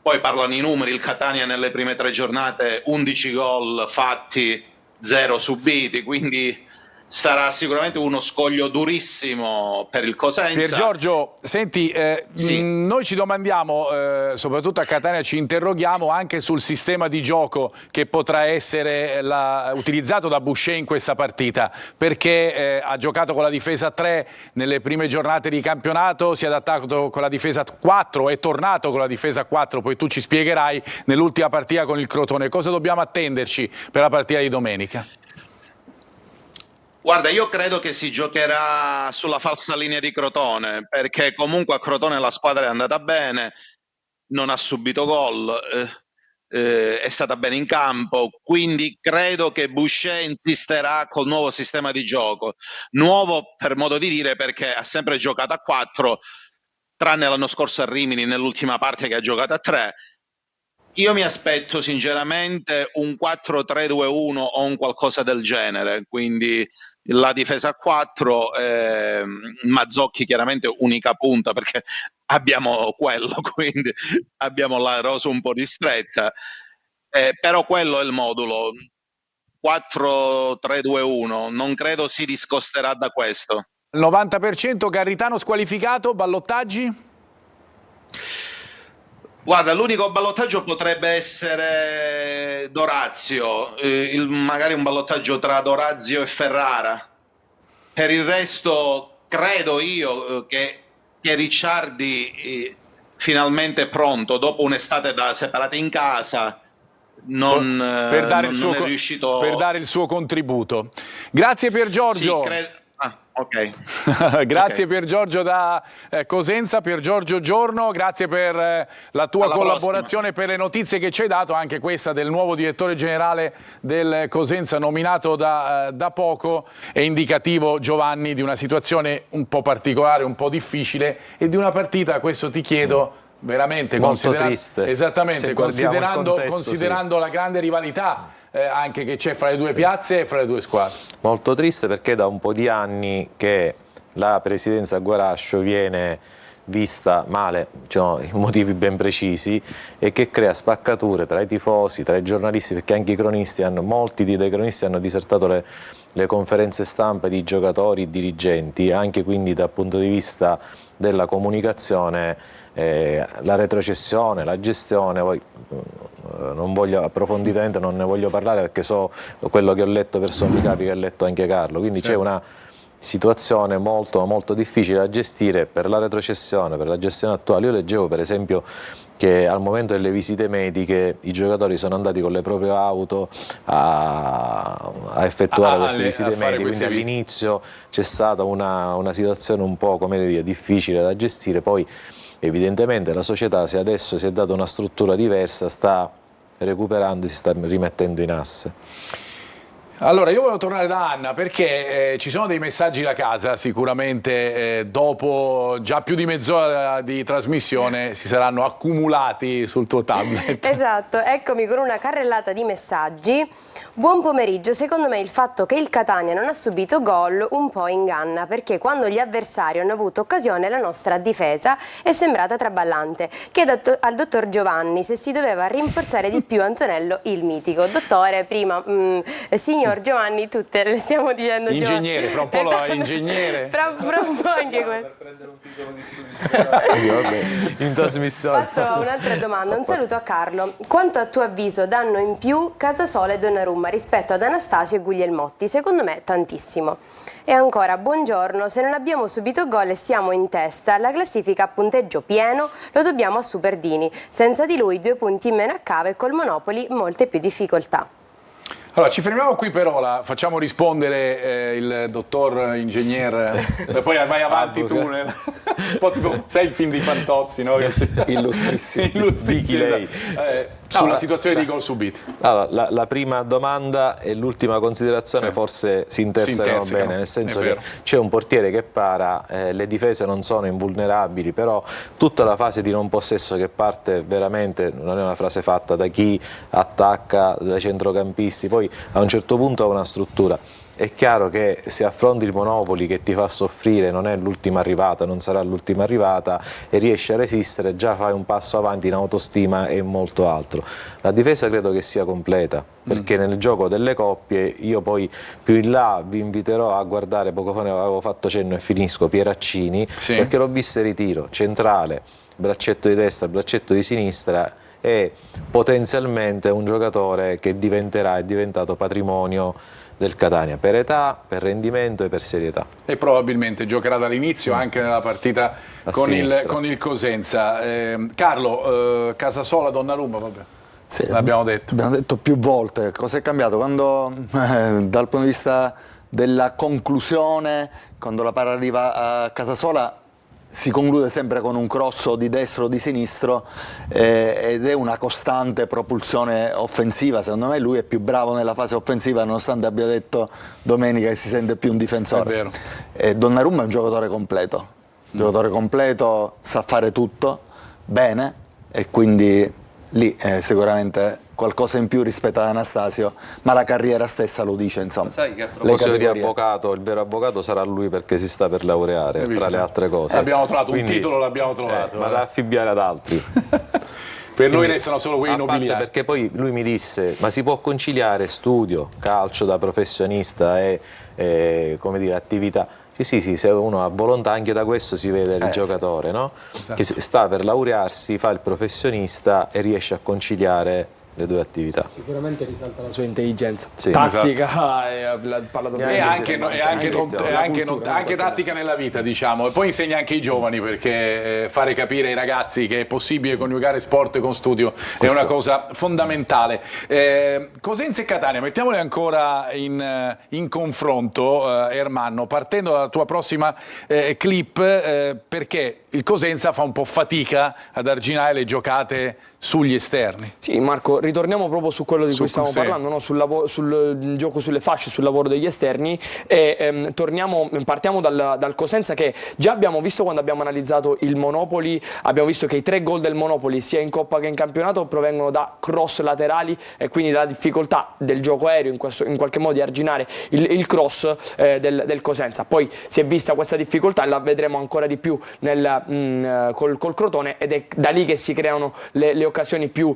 Poi parlano i numeri, il Catania nelle prime 3 giornate 11 gol fatti, 0 subiti, quindi sarà sicuramente uno scoglio durissimo per il Cosenza. Pier Giorgio, senti, Sì. noi ci domandiamo, soprattutto a Catania ci interroghiamo anche sul sistema di gioco che potrà essere utilizzato da Boucher in questa partita, perché ha giocato con la difesa 3 nelle prime giornate di campionato, si è adattato con la difesa 4, è tornato con la difesa 4, poi tu ci spiegherai nell'ultima partita con il Crotone. Cosa dobbiamo attenderci per la partita di domenica? Guarda, io credo che si giocherà sulla falsa linea di Crotone, perché comunque a Crotone la squadra è andata bene, non ha subito gol, è stata bene in campo, quindi credo che Boucher insisterà col nuovo sistema di gioco. Nuovo per modo di dire, perché ha sempre giocato a 4, tranne l'anno scorso a Rimini nell'ultima parte che ha giocato a 3. Io mi aspetto sinceramente un 4-3-2-1 o un qualcosa del genere, quindi la difesa a 4, Mazzocchi chiaramente unica punta perché abbiamo quello, quindi abbiamo la rosa un po' ristretta, però quello è il modulo. 4-3-2-1, non credo si discosterà da questo. 90% Garritano squalificato, ballottaggi? Guarda, l'unico ballottaggio potrebbe essere Dorazio, magari un ballottaggio tra Dorazio e Ferrara. Per il resto credo io che Ricciardi finalmente è pronto, dopo un'estate da separati in casa, non è riuscito... per dare il suo contributo. Grazie Pier Giorgio. Sì, ok. Grazie Ok. Pier Giorgio da Cosenza, Pier Giorgio Giorno, grazie per la tua Alla collaborazione e per le notizie che ci hai dato, anche questa del nuovo direttore generale del Cosenza nominato da poco. È indicativo, Giovanni, di una situazione un po' particolare, un po' difficile e di una partita, questo ti chiedo, veramente molto triste. Esattamente, Se guardiamo il considerando la grande rivalità anche che c'è fra le due piazze e fra le due squadre. Molto triste perché da un po' di anni che la presidenza a Guarascio viene vista male, cioè, motivi ben precisi, e che crea spaccature tra i tifosi, tra i giornalisti, perché anche i cronisti molti dei cronisti hanno disertato le conferenze stampa di giocatori e dirigenti, anche quindi dal punto di vista della comunicazione, la retrocessione, la gestione. Poi non voglio approfonditamente, non ne voglio parlare perché so quello che ho letto per sommi capi, che ha letto anche Carlo, quindi c'è una situazione molto, molto difficile da gestire per la retrocessione, per la gestione attuale. Io leggevo per esempio che al momento delle visite mediche i giocatori sono andati con le proprie auto a effettuare queste visite mediche, quindi all'inizio c'è stata una situazione un po', come dire, difficile da gestire. Poi evidentemente la società, se adesso si è data una struttura diversa, sta recuperando, si sta rimettendo in asse. Allora, io volevo tornare da Anna perché ci sono dei messaggi da casa, sicuramente dopo già più di mezz'ora di trasmissione si saranno accumulati sul tuo tablet. Esatto, eccomi con una carrellata di messaggi. Buon pomeriggio, secondo me il fatto che il Catania non ha subito gol un po' inganna, perché quando gli avversari hanno avuto occasione la nostra difesa è sembrata traballante. Chiedo al dottor Giovanni se si doveva rinforzare di più Antonello il mitico. Dottore, prima, signor Giovanni, tutte le stiamo dicendo Ingegnere, fra un po' lo ingegnere. Fra un po' anche questo. In trasmissione. Passo a un'altra domanda, un saluto a Carlo. Quanto a tuo avviso danno in più Casasola e Donnarumma rispetto ad Anastasio e Guglielmotti? Secondo me tantissimo. E ancora, buongiorno, se non abbiamo subito gol e siamo in testa, la classifica a punteggio pieno lo dobbiamo a Superdini. Senza di lui 2 punti in meno a Cava e col Monopoli molte più difficoltà. Allora, ci fermiamo qui per ora, facciamo rispondere il dottor ingegner, poi vai avanti tu, un po' tipo, sai il film di Fantozzi, no? Illustrissimo. Lei. Sulla situazione di gol subiti. Allora, la prima domanda e l'ultima considerazione forse si intersecano bene, nel senso che c'è un portiere che para, le difese non sono invulnerabili, però tutta la fase di non possesso che parte veramente, non è una frase fatta da chi attacca, dai centrocampisti, poi a un certo punto ha una struttura. È chiaro che se affronti il Monopoli che ti fa soffrire, non è l'ultima arrivata, non sarà l'ultima arrivata, e riesci a resistere, già fai un passo avanti in autostima e molto altro. La difesa credo che sia completa, perché nel gioco delle coppie, io poi più in là vi inviterò a guardare, poco fa ne avevo fatto cenno e finisco, Pieraccini, perché l'ho visto in ritiro, centrale, braccetto di destra, braccetto di sinistra, e potenzialmente un giocatore che è diventato patrimonio del Catania, per età, per rendimento e per serietà. E probabilmente giocherà dall'inizio anche nella partita con il Cosenza. Carlo, Casasola, Donnarumma, vabbè. Sì, l'abbiamo detto. Abbiamo detto più volte. Cosa è cambiato? Quando dal punto di vista della conclusione, quando la palla arriva a Casasola, si conclude sempre con un cross di destro o di sinistro, ed è una costante propulsione offensiva. Secondo me lui è più bravo nella fase offensiva, nonostante abbia detto domenica che si sente più un difensore. È vero. Donnarumma è un giocatore completo. giocatore completo, sa fare tutto bene e quindi lì sicuramente qualcosa in più rispetto ad Anastasio, ma la carriera stessa lo dice, insomma. Sai che a proposito di avvocato, il vero avvocato sarà lui perché si sta per laureare, tra le altre cose. Abbiamo trovato Quindi, un titolo, l'abbiamo trovato. ma da affibbiare ad altri. Per noi restano solo quelli nobiliari. Perché poi lui mi disse, ma si può conciliare studio, calcio da professionista e come dire, attività? Sì, se uno ha volontà, anche da questo si vede il giocatore, no? Esatto. Che sta per laurearsi, fa il professionista e riesce a conciliare le due attività. Sicuramente risalta la sua intelligenza Sì, tattica e anche tattica nella vita, diciamo, e poi insegna anche ai giovani, perché fare capire ai ragazzi che è possibile coniugare sport con studio è una cosa fondamentale. Cosenza e Catania, mettiamole ancora in confronto, Ermanno, partendo dalla tua prossima clip, perché il Cosenza fa un po' fatica ad arginare le giocate sugli esterni. Sì, Marco, ritorniamo proprio su quello di cui stiamo parlando, no? sul gioco sulle fasce, sul lavoro degli esterni, e partiamo dal Cosenza, che già abbiamo visto quando abbiamo analizzato il Monopoli. Abbiamo visto che i 3 gol del Monopoli sia in Coppa che in campionato provengono da cross laterali, e quindi dalla difficoltà del gioco aereo in qualche modo di arginare il cross del Cosenza. Poi si è vista questa difficoltà e la vedremo ancora di più col Crotone, ed è da lì che si creano le occasioni più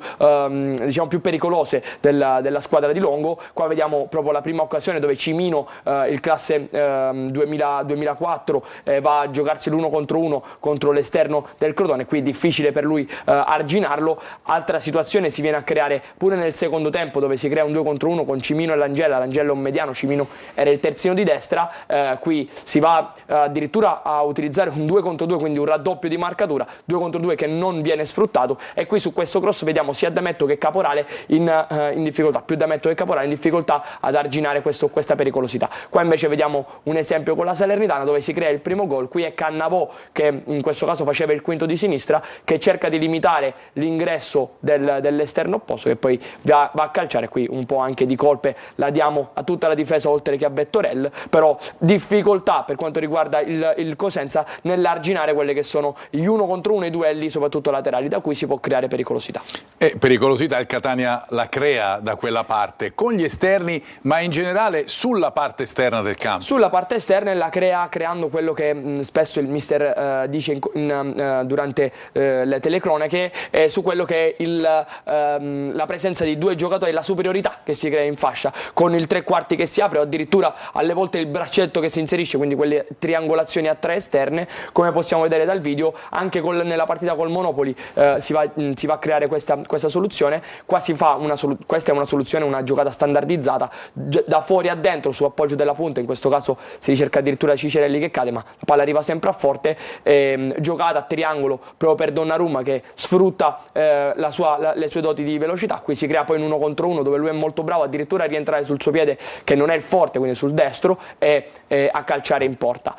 pericolose della squadra di Longo. Qua vediamo proprio la prima occasione dove Cimino, il classe 2004, va a giocarsi l'1 contro 1 contro l'esterno del Crotone, qui è difficile per lui arginarlo. Altra situazione si viene a creare pure nel secondo tempo, dove si crea un 2 contro 1 con Cimino e Langella. Langella è un mediano, Cimino era il terzino di destra. Qui si va addirittura a utilizzare un 2 contro 2, quindi un raddoppio di marcatura, 2 contro 2 che non viene sfruttato, e qui su questo cross vediamo sia D'Ametto che Caporale in difficoltà, più D'Ametto che Caporale in difficoltà ad arginare questa pericolosità. Qua invece vediamo un esempio con la Salernitana, dove si crea il primo gol. Qui è Cannavò, che in questo caso faceva il quinto di sinistra, che cerca di limitare l'ingresso dell'esterno opposto, che poi va a calciare. Qui un po' anche di colpe la diamo a tutta la difesa oltre che a Bettorel, però difficoltà per quanto riguarda il Cosenza nell'arginare quelle che sono gli 1 contro 1 e i duelli soprattutto laterali, da cui si può creare pericolosità. E pericolosità il Catania la crea da quella parte, con gli esterni, ma in generale sulla parte esterna del campo. Sulla parte esterna la crea creando quello che spesso il mister dice durante le telecronache, su quello che è la presenza di 2 giocatori, la superiorità che si crea in fascia, con il 3/4 che si apre, o addirittura alle volte il braccetto che si inserisce, quindi quelle triangolazioni a 3 esterne, come possiamo vedere dal video. Anche nella partita col Monopoli si va a creare questa soluzione. Qua questa è una soluzione, una giocata standardizzata da fuori a dentro su appoggio della punta. In questo caso si ricerca addirittura Cicerelli che cade, ma la palla arriva sempre a forte. Giocata a triangolo proprio per Donnarumma, che sfrutta le sue doti di velocità. Qui si crea poi un 1 contro 1 dove lui è molto bravo addirittura a rientrare sul suo piede, che non è il forte, quindi sul destro, e a calciare in porta.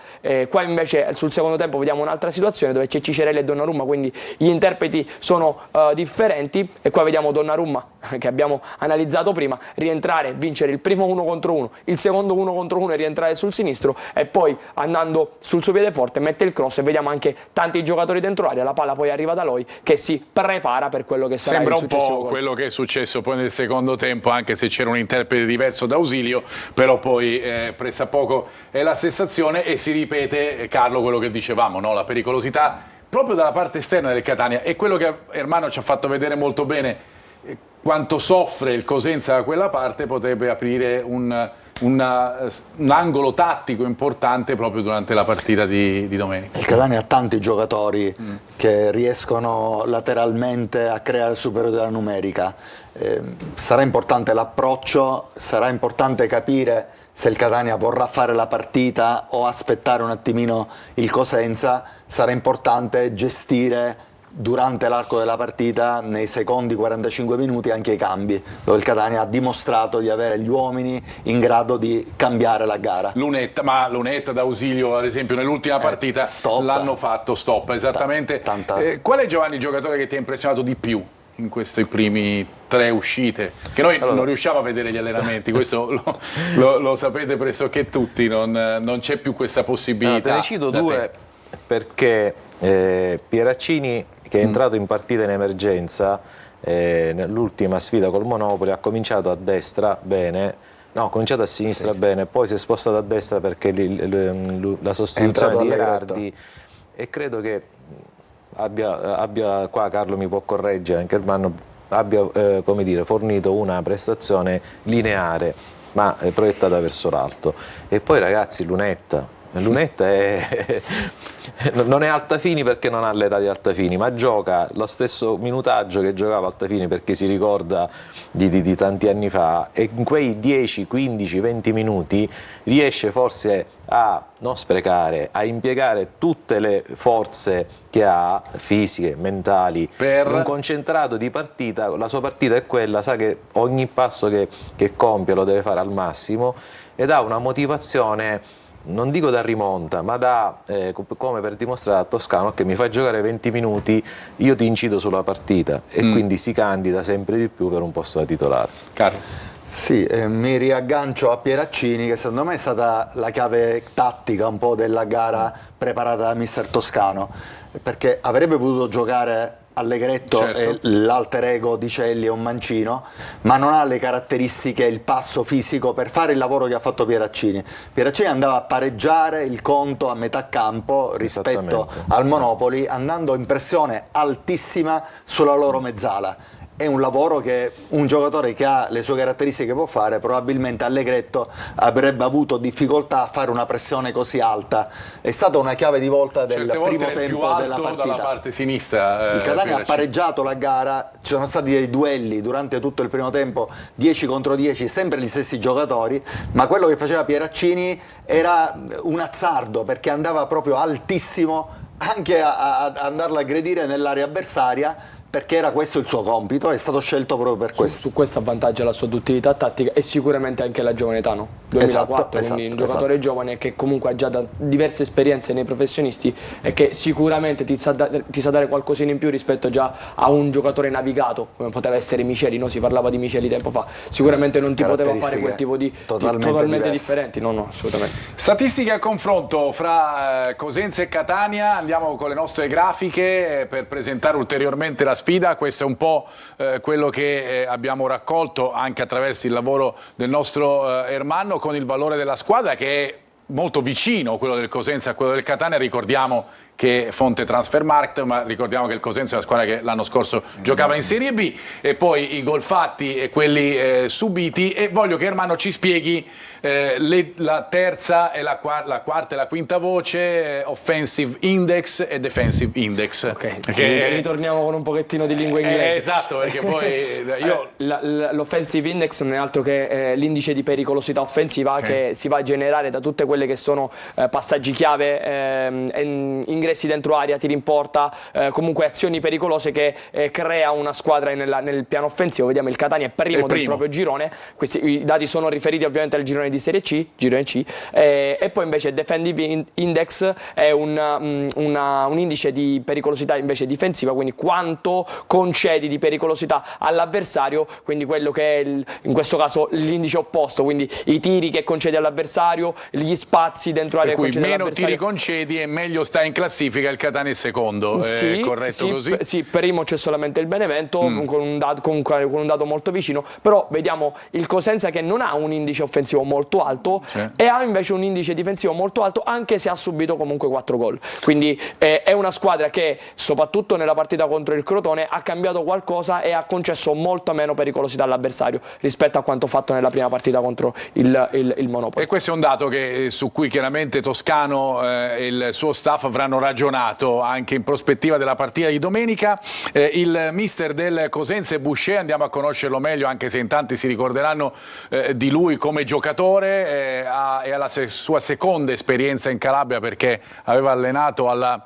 Qua invece sul secondo tempo vediamo un'altra situazione dove c'è Cicerelli e Donnarumma, quindi gli interpreti sono differenti, e qua vediamo Donnarumma, che abbiamo analizzato prima, rientrare, vincere il primo 1 contro 1, il secondo 1 contro 1 e rientrare sul sinistro, e poi andando sul suo piede forte mette il cross, e vediamo anche tanti giocatori dentro l'area. La palla poi arriva da lui, che si prepara per quello che sarà Sembra il successivo un po' gol. quello che è successo poi nel secondo tempo, anche se c'era un interprete diverso d'ausilio, però poi pressappoco è la stessa azione, e si ripete, Carlo, quello che dicevamo, no? La pericolosità proprio dalla parte esterna del Catania, e quello che Ermanno ci ha fatto vedere molto bene, quanto soffre il Cosenza da quella parte, potrebbe aprire un angolo tattico importante proprio durante la partita di domenica. Il Catania ha tanti giocatori che riescono lateralmente a creare superiorità numerica. Sarà importante l'approccio, sarà importante capire se il Catania vorrà fare la partita o aspettare un attimino il Cosenza. Sarà importante gestire durante l'arco della partita, nei secondi 45 minuti, anche i cambi, dove il Catania ha dimostrato di avere gli uomini in grado di cambiare la gara. Lunetta d'ausilio, ad esempio, nell'ultima partita l'hanno fatto stop, esattamente. Qual è, Giovanni, il giocatore che ti ha impressionato di più in questi primi 3 uscite? Che noi non riusciamo a vedere gli allenamenti, questo lo sapete pressoché tutti, non c'è più questa possibilità. Te ne cito 2 perché Pieraccini, che è entrato in partita in emergenza nell'ultima sfida col Monopoli, ha cominciato a destra bene, no, ha cominciato a sinistra bene, poi si è spostato a destra perché la sostituzione di Gerardi, e credo che abbia, qua Carlo mi può correggere, anche Ermanno, abbia come dire, fornito una prestazione lineare ma proiettata verso l'alto. E poi ragazzi, Lunetta non è Altafini perché non ha l'età di Altafini, ma gioca lo stesso minutaggio che giocava Altafini, perché si ricorda di tanti anni fa, e in quei 10, 15, 20 minuti riesce forse a non sprecare, a impiegare tutte le forze che ha, fisiche, mentali, per un concentrato di partita. La sua partita è quella, sa che ogni passo che compie lo deve fare al massimo, ed ha una motivazione, non dico da rimonta, ma da come per dimostrare a Toscano che mi fai giocare 20 minuti, io ti incido sulla partita, e quindi si candida sempre di più per un posto da titolare. Carlo. Sì, mi riaggancio a Pieraccini, che secondo me è stata la chiave tattica un po' della gara preparata da mister Toscano, perché avrebbe potuto giocare Allegretto, certo, e l'alter ego di Celli è un mancino, ma non ha le caratteristiche, il passo fisico per fare il lavoro che ha fatto Pieraccini. Pieraccini andava a pareggiare il conto a metà campo rispetto al Monopoli, andando in pressione altissima sulla loro mezzala. È un lavoro che un giocatore che ha le sue caratteristiche può fare. Probabilmente Allegretto avrebbe avuto difficoltà a fare una pressione così alta. È stata una chiave di volta del primo tempo della partita. Dalla parte sinistra, il Catania ha pareggiato la gara, ci sono stati dei duelli durante tutto il primo tempo, 10 contro 10, sempre gli stessi giocatori, ma quello che faceva Pieraccini era un azzardo, perché andava proprio altissimo anche a andarla a aggredire nell'area avversaria, perché era questo il suo compito, è stato scelto proprio per questo. Su questo avvantaggia la sua duttilità tattica e sicuramente anche la giovane età, no? 2004, quindi un giocatore giovane che comunque ha già diverse esperienze nei professionisti e che sicuramente ti sa dare qualcosina in più rispetto già a un giocatore navigato come poteva essere Miceli, no? Si parlava di Miceli tempo fa, sicuramente non ti poteva fare quel tipo di totalmente differenti, no, assolutamente. Statistiche a confronto fra Cosenza e Catania, andiamo con le nostre grafiche per presentare ulteriormente la sfida. Questo è un po' quello che abbiamo raccolto anche attraverso il lavoro del nostro Ermanno, con il valore della squadra che è molto vicino, quello del Cosenza a quello del Catania. Ricordiamo che fonte Transfermarkt, ma ricordiamo che il Cosenza è una squadra che l'anno scorso giocava in Serie B, e poi i gol fatti e quelli subiti, e voglio che Ermanno ci spieghi la terza e la quarta e la quinta voce, offensive index e defensive index. Ok, perché ritorniamo con un pochettino di lingua inglese. Esatto, perché poi l'offensive index non è altro che l'indice di pericolosità offensiva che si va a generare da tutte quelle che sono passaggi chiave, ingressi dentro area, tiri in porta, comunque azioni pericolose che crea una squadra nel piano offensivo. Vediamo il Catania è primo del proprio girone, questi i dati sono riferiti ovviamente al girone di Serie C, girone C, e poi invece defensive index è un indice di pericolosità invece difensiva, quindi quanto concedi di pericolosità all'avversario, quindi quello che è in questo caso l'indice opposto, quindi i tiri che concedi all'avversario, gli spazi dentro area che concedi all'avversario. Meno tiri concedi e meglio sta in classifica, il Catania è secondo, è corretto così? Sì, primo c'è solamente il Benevento con un dato molto vicino, però vediamo il Cosenza che non ha un indice offensivo molto alto e ha invece un indice difensivo molto alto, anche se ha subito comunque 4 gol, quindi è una squadra che soprattutto nella partita contro il Crotone ha cambiato qualcosa e ha concesso molto meno pericolosità all'avversario rispetto a quanto fatto nella prima partita contro il Monopoli. E questo è un dato su cui chiaramente Toscano e il suo staff avranno ragionato anche in prospettiva della partita di domenica. Il mister del Cosenza è Boucher, andiamo a conoscerlo meglio, anche se in tanti si ricorderanno di lui come giocatore, e alla sua seconda esperienza in Calabria, perché aveva allenato alla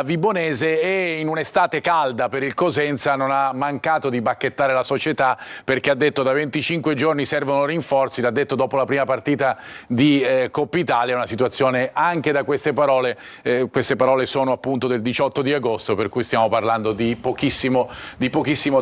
Vibonese, e in un'estate calda per il Cosenza non ha mancato di bacchettare la società, perché ha detto da 25 giorni servono rinforzi, l'ha detto dopo la prima partita di Coppa Italia. Una situazione anche da queste parole sono appunto del 18 di agosto, per cui stiamo parlando di pochissimo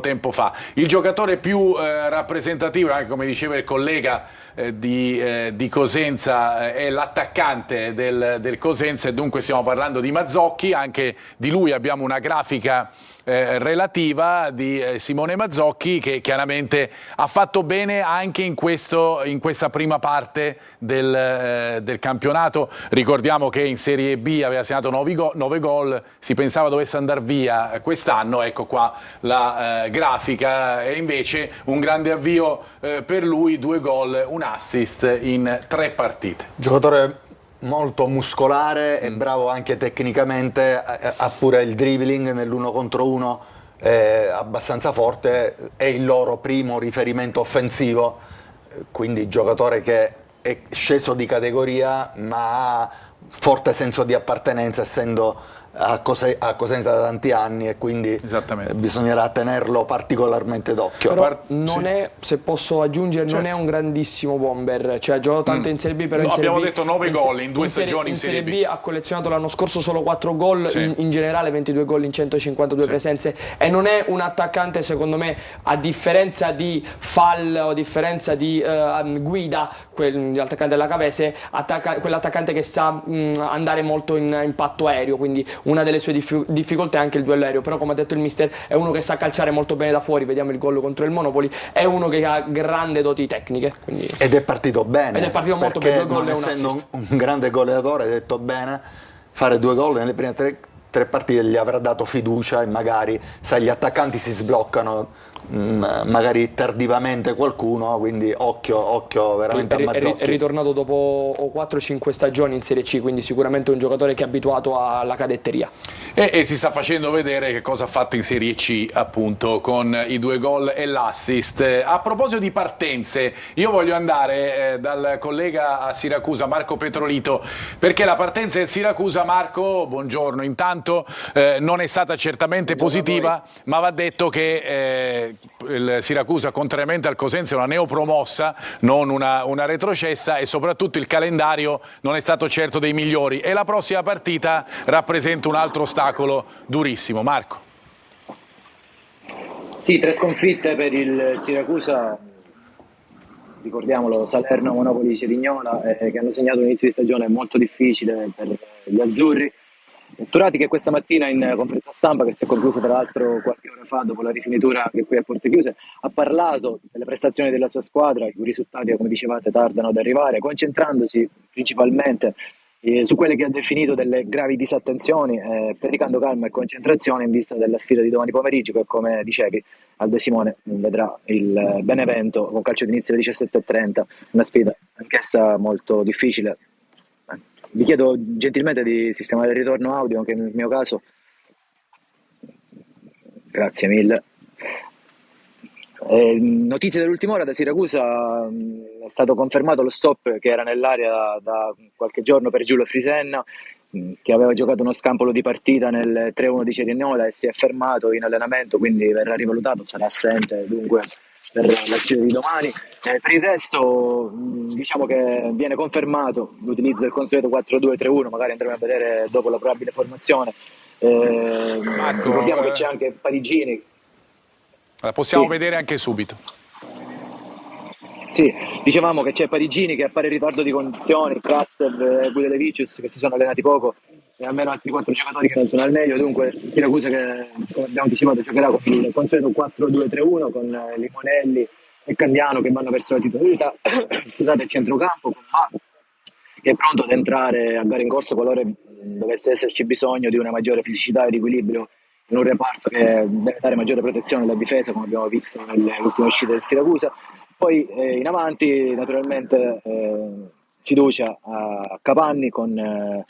tempo fa. Il giocatore più rappresentativo, anche come diceva il collega di Cosenza è l'attaccante del Cosenza, e dunque stiamo parlando di Mazzocchi. Anche di lui abbiamo una grafica relativa di Simone Mazzocchi, che chiaramente ha fatto bene anche in questa prima parte del campionato. Ricordiamo che in Serie B aveva segnato 9 gol, si pensava dovesse andare via quest'anno, ecco qua la grafica, e invece un grande avvio per lui, 2 gol, un assist in 3 partite. Giocatore molto muscolare e bravo anche tecnicamente, ha pure il dribbling nell'1 contro 1 abbastanza forte, è il loro primo riferimento offensivo, quindi giocatore che è sceso di categoria ma ha forte senso di appartenenza, essendo a Cosenza da tanti anni, e quindi bisognerà tenerlo particolarmente d'occhio. Però non è, se posso aggiungere, non è un grandissimo bomber, cioè ha giocato tanto in Serie B, però in Serie abbiamo B, detto 9 gol in 2 stagioni in Serie B. Ha collezionato l'anno scorso solo 4 gol, in generale 22 gol in 152 presenze, e non è un attaccante, secondo me, a differenza di Fall o a differenza di Guida, l'attaccante della Cavese, quell'attaccante che sa andare molto in impatto aereo, quindi una delle sue difficoltà è anche il duello aereo, però come ha detto il mister è uno che sa calciare molto bene da fuori, vediamo il gol contro il Monopoli, è uno che ha grande doti tecniche. Quindi... Ed è partito bene, ed è partito molto bene, 2 gol non e un essendo assist. un grande goleatore, ha detto bene, fare 2 gol nelle prime 3 partite gli avrà dato fiducia, e magari, sai, gli attaccanti si sbloccano magari tardivamente qualcuno, quindi occhio veramente a Mazzocchi. È ritornato dopo 4-5 stagioni in Serie C, quindi sicuramente un giocatore che è abituato alla cadetteria. E si sta facendo vedere che cosa ha fatto in Serie C, appunto, con i 2 gol e l'assist. A proposito di partenze, io voglio andare dal collega a Siracusa, Marco Petrolito, perché la partenza del Siracusa, Marco, buongiorno, intanto non è stata certamente positiva, ma va detto che il Siracusa, contrariamente al Cosenza, è una neopromossa, non una retrocessa, e soprattutto il calendario non è stato certo dei migliori, e la prossima partita rappresenta un altro ostacolo durissimo. Marco. Sì, 3 sconfitte per il Siracusa, ricordiamolo, Salerno, Monopoli, Cerignola, che hanno segnato un inizio di stagione molto difficile per gli azzurri. Turati, che questa mattina in conferenza stampa, che si è conclusa tra l'altro qualche ora fa dopo la rifinitura anche qui a porte chiuse, ha parlato delle prestazioni della sua squadra, i cui risultati, come dicevate, tardano ad arrivare, concentrandosi principalmente su quelle che ha definito delle gravi disattenzioni, predicando calma e concentrazione in vista della sfida di domani pomeriggio, che, come dicevi, Alde Simone vedrà il Benevento con calcio d'inizio alle 17:30, una sfida anch'essa molto difficile. Vi chiedo gentilmente di sistemare il ritorno audio, anche nel mio caso. Grazie mille. Notizie dell'ultima ora da Siracusa: è stato confermato lo stop che era nell'area da qualche giorno per Giulio Frisenna, che aveva giocato uno scampolo di partita nel 3-1 di Cerignola e si è fermato in allenamento, quindi verrà rivalutato, sarà assente dunque per la sfida di domani. Per il resto diciamo che viene confermato l'utilizzo del consueto 4-2-3-1, magari andremo a vedere dopo la probabile formazione. Ricordiamo che c'è anche Parigini. La possiamo vedere anche subito. Sì, dicevamo che c'è Parigini che appare in ritardo di condizioni, Krastev e Gudelevicius che si sono allenati poco, e almeno altri 4 giocatori che non sono al meglio. Dunque Siracusa, che come abbiamo anticipato, giocherà con il consueto 4-2-3-1 con Limonelli e Candiano che vanno verso la titolarità. Scusate, il centrocampo con Ma, che è pronto ad entrare a gara in corso qualora dovesse esserci bisogno di una maggiore fisicità ed equilibrio in un reparto che deve dare maggiore protezione alla difesa, come abbiamo visto nelle ultime uscite del Siracusa. Poi in avanti naturalmente fiducia a Capanni con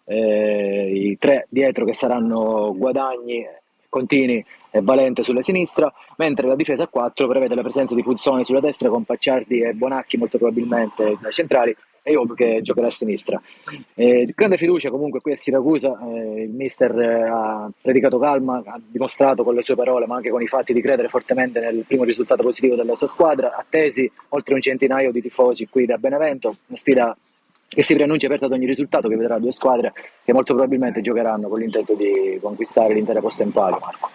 i 3 dietro che saranno Guadagni, Contini e Valente sulla sinistra, mentre la difesa a 4 prevede la presenza di Puzzoni sulla destra con Pacciardi e Bonacchi molto probabilmente dai centrali e Job che giocherà a sinistra. Grande fiducia comunque qui a Siracusa, il mister ha predicato calma, ha dimostrato con le sue parole ma anche con i fatti di credere fortemente nel primo risultato positivo della sua squadra, attesi oltre un centinaio di tifosi qui da Benevento, una sfida che si preannuncia aperta ad ogni risultato, che vedrà 2 squadre che molto probabilmente giocheranno con l'intento di conquistare l'intera posta in palio. Marco.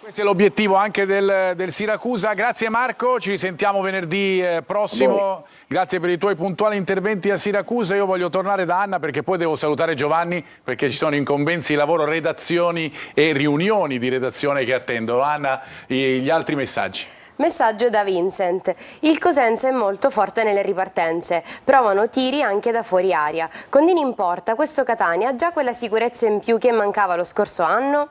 Questo è l'obiettivo anche del Siracusa. Grazie Marco, ci risentiamo venerdì prossimo. Grazie per i tuoi puntuali interventi a Siracusa. Io voglio tornare da Anna perché poi devo salutare Giovanni perché ci sono incombenzi di lavoro, redazioni e riunioni di redazione che attendo. Anna, gli altri messaggi. Messaggio da Vincent. Il Cosenza è molto forte nelle ripartenze. Provano tiri anche da fuori aria. Con Dini in porta, questo Catania ha già quella sicurezza in più che mancava lo scorso anno?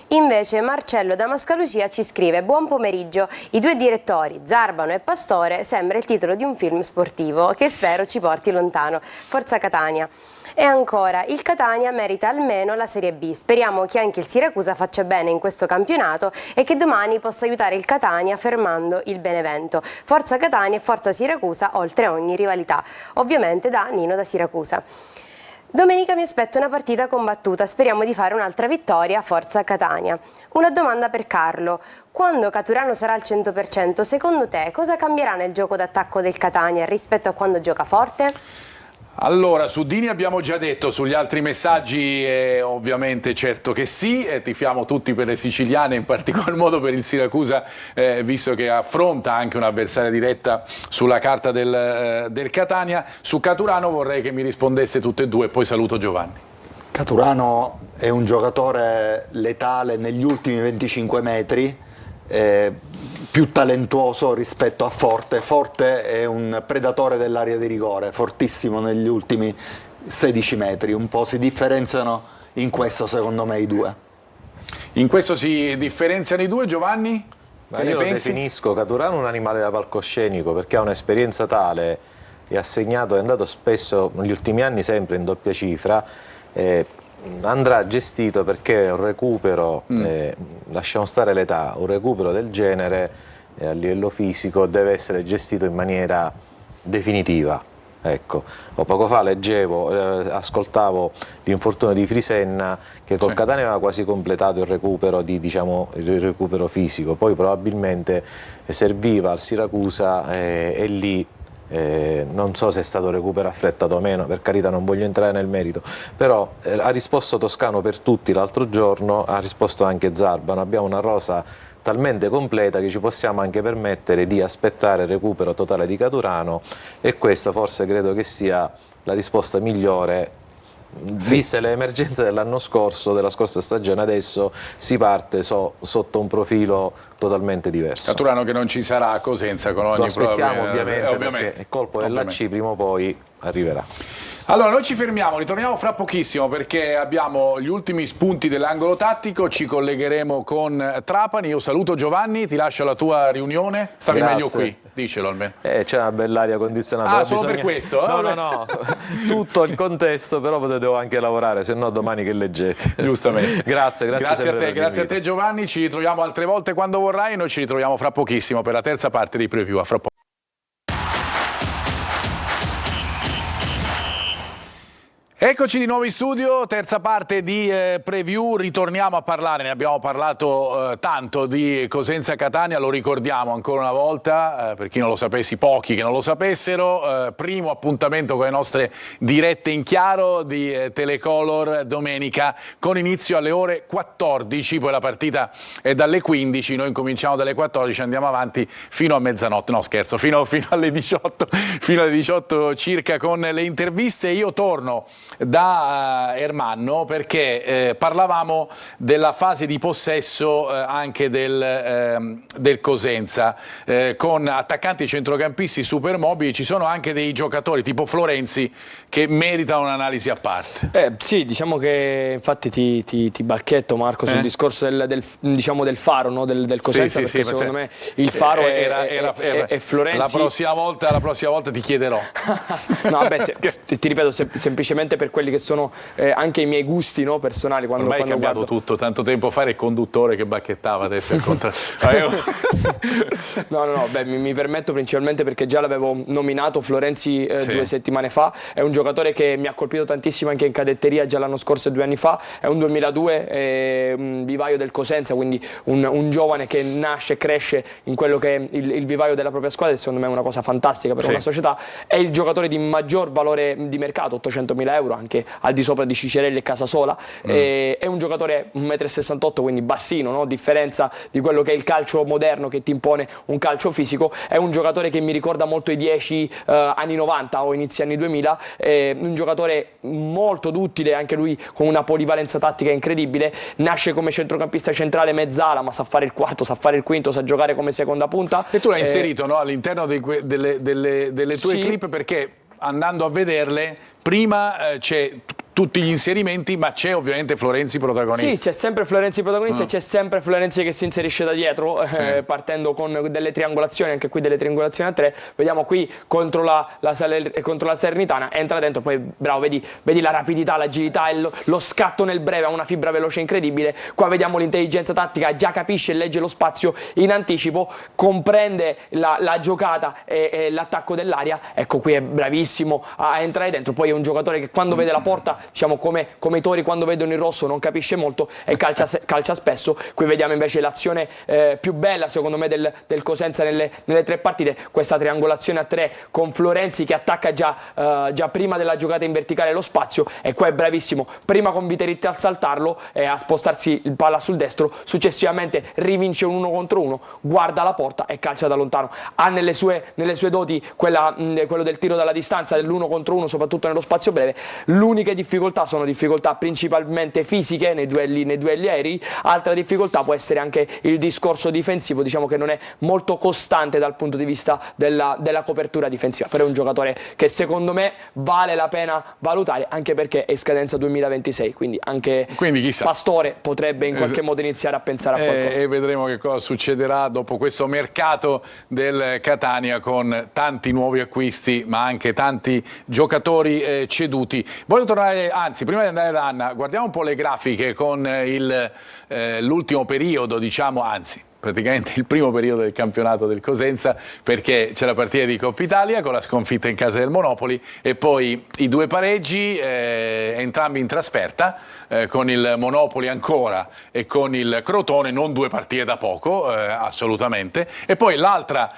Invece Marcello da Mascalucia ci scrive: buon pomeriggio, i due direttori, Zarbano e Pastore, sembra il titolo di un film sportivo che spero ci porti lontano. Forza Catania. E ancora, il Catania merita almeno la Serie B. Speriamo che anche il Siracusa faccia bene in questo campionato e che domani possa aiutare il Catania fermando il Benevento. Forza Catania e forza Siracusa oltre ogni rivalità. Ovviamente da Nino da Siracusa. Domenica mi aspetto una partita combattuta, speriamo di fare un'altra vittoria, forza Catania. Una domanda per Carlo: quando Caturano sarà al 100%, secondo te cosa cambierà nel gioco d'attacco del Catania rispetto a quando gioca forte? Allora, su Dini abbiamo già detto, sugli altri messaggi ovviamente certo che sì, tifiamo tutti per le siciliane, in particolar modo per il Siracusa, visto che affronta anche un'avversaria diretta sulla carta del Catania. Su Caturano vorrei che mi rispondesse tutte e due, poi saluto Giovanni. Caturano è un giocatore letale negli ultimi 25 metri, più talentuoso rispetto a Forte. Forte è un predatore dell'area di rigore, fortissimo negli ultimi 16 metri, un po' si differenziano in questo secondo me i due. In questo si differenziano i due, Giovanni? Ma io lo definisco Caturano un animale da palcoscenico perché ha un'esperienza tale e ha segnato, è andato spesso negli ultimi anni sempre in doppia cifra. Andrà gestito perché un recupero, lasciamo stare l'età, un recupero del genere a livello fisico deve essere gestito in maniera definitiva. Ecco, poco fa leggevo, ascoltavo l'infortunio di Frisenna che col Catania aveva quasi completato il recupero, il recupero fisico, poi probabilmente serviva al Siracusa e lì non so se è stato recupero affrettato o meno, per carità non voglio entrare nel merito, però ha risposto Toscano per tutti l'altro giorno, ha risposto anche Zarbano, abbiamo una rosa talmente completa che ci possiamo anche permettere di aspettare il recupero totale di Caturano e questa forse credo che sia la risposta migliore. Viste le emergenze dell'anno scorso, della scorsa stagione, adesso si parte sotto un profilo totalmente diverso. Caturano che non ci sarà a Cosenza con ogni lo aspettiamo ovviamente perché il colpo dell'AC prima o poi arriverà. Allora noi ci fermiamo, ritorniamo fra pochissimo perché abbiamo gli ultimi spunti dell'angolo tattico, ci collegheremo con Trapani. Io saluto Giovanni, ti lascio alla tua riunione. Stavi meglio qui, dicelo almeno. C'è una bella aria condizionata. Solo per questo? No, tutto il contesto, però devo anche lavorare, se no domani che leggete. Giustamente. Grazie a te Giovanni, ci ritroviamo altre volte quando vorrai e noi ci ritroviamo fra pochissimo per la terza parte di Preview. A fra poco. Eccoci di nuovo in studio, terza parte di Preview, ritorniamo a parlare, ne abbiamo parlato tanto di Cosenza Catania, lo ricordiamo ancora una volta, per chi non lo sapesse, pochi che non lo sapessero, primo appuntamento con le nostre dirette in chiaro di Telecolor domenica con inizio alle ore 14, poi la partita è dalle 15, noi incominciamo dalle 14, andiamo avanti fino a mezzanotte, no scherzo, fino alle 18 circa con le interviste. Io torno da Ermanno perché parlavamo della fase di possesso anche del Cosenza con attaccanti centrocampisti super mobili. Ci sono anche dei giocatori tipo Florenzi che meritano un'analisi a parte. Sì, diciamo che infatti ti bacchetto Marco sul discorso del faro, no? del Cosenza, perché secondo me il faro è Florenzi. La prossima volta ti chiederò. No, ti ripeto, semplicemente per quelli che sono anche i miei gusti, no, personali. Ormai è cambiato tutto, tanto tempo fa era il conduttore che bacchettava, adesso è il contrario. No, mi permetto principalmente perché già l'avevo nominato Florenzi 2 settimane fa, è un giocatore che mi ha colpito tantissimo anche in cadetteria già l'anno scorso e 2 anni fa, è un 2002, un vivaio del Cosenza, quindi un giovane che nasce e cresce in quello che è il vivaio della propria squadra, e secondo me è una cosa fantastica per una società. È il giocatore di maggior valore di mercato, 800.000 euro, euro, anche al di sopra di Cicerelli e Casasola. È un giocatore 1,68 m, quindi bassino, no? Differenza di quello che è il calcio moderno che ti impone un calcio fisico. È un giocatore che mi ricorda molto i 10 anni 90 o inizi anni 2000, un giocatore molto duttile, anche lui con una polivalenza tattica incredibile. Nasce come centrocampista centrale mezzala, ma sa fare il quarto, sa fare il quinto, sa giocare come seconda punta. E tu l'hai inserito, no, all'interno delle tue Sì. clip, perché andando a vederle prima c'è tutti gli inserimenti, ma c'è ovviamente Florenzi protagonista. Sì, c'è sempre Florenzi protagonista e c'è sempre Florenzi che si inserisce da dietro, partendo con delle triangolazioni, anche qui delle triangolazioni a 3. Vediamo qui contro la Salernitana, entra dentro, poi bravo, vedi la rapidità, l'agilità e lo scatto nel breve, ha una fibra veloce incredibile. Qua vediamo l'intelligenza tattica, già capisce e legge lo spazio in anticipo, comprende la giocata e l'attacco dell'area. Ecco, qui è bravissimo a entrare dentro. Poi è un giocatore che quando vede la porta, diciamo come i tori quando vedono il rosso non capisce molto e calcia spesso. Qui vediamo invece l'azione più bella secondo me del Cosenza nelle 3 partite, questa triangolazione a 3 con Florenzi che attacca già prima della giocata in verticale lo spazio, e qua è bravissimo prima con Viteretti a saltarlo e a spostarsi il palla sul destro, successivamente rivince un 1 contro 1, guarda la porta e calcia da lontano. Ha nelle sue doti quello del tiro dalla distanza, dell'1 contro 1 soprattutto nello spazio breve. L'unica difficoltà sono difficoltà principalmente fisiche nei duelli aerei. Altra difficoltà può essere anche il discorso difensivo, diciamo che non è molto costante dal punto di vista della copertura difensiva, però è un giocatore che secondo me vale la pena valutare, anche perché è scadenza 2026, quindi chissà. Pastore potrebbe in qualche modo iniziare a pensare a qualcosa. E vedremo che cosa succederà dopo questo mercato del Catania, con tanti nuovi acquisti ma anche tanti giocatori ceduti. Voglio tornare, anzi prima di andare da Anna, guardiamo un po' le grafiche con l'ultimo periodo, diciamo, anzi praticamente il primo periodo del campionato del Cosenza, perché c'è la partita di Coppa Italia con la sconfitta in casa del Monopoli e poi i 2 pareggi, entrambi in trasferta, con il Monopoli ancora e con il Crotone, non 2 partite da poco, assolutamente, e poi l'altra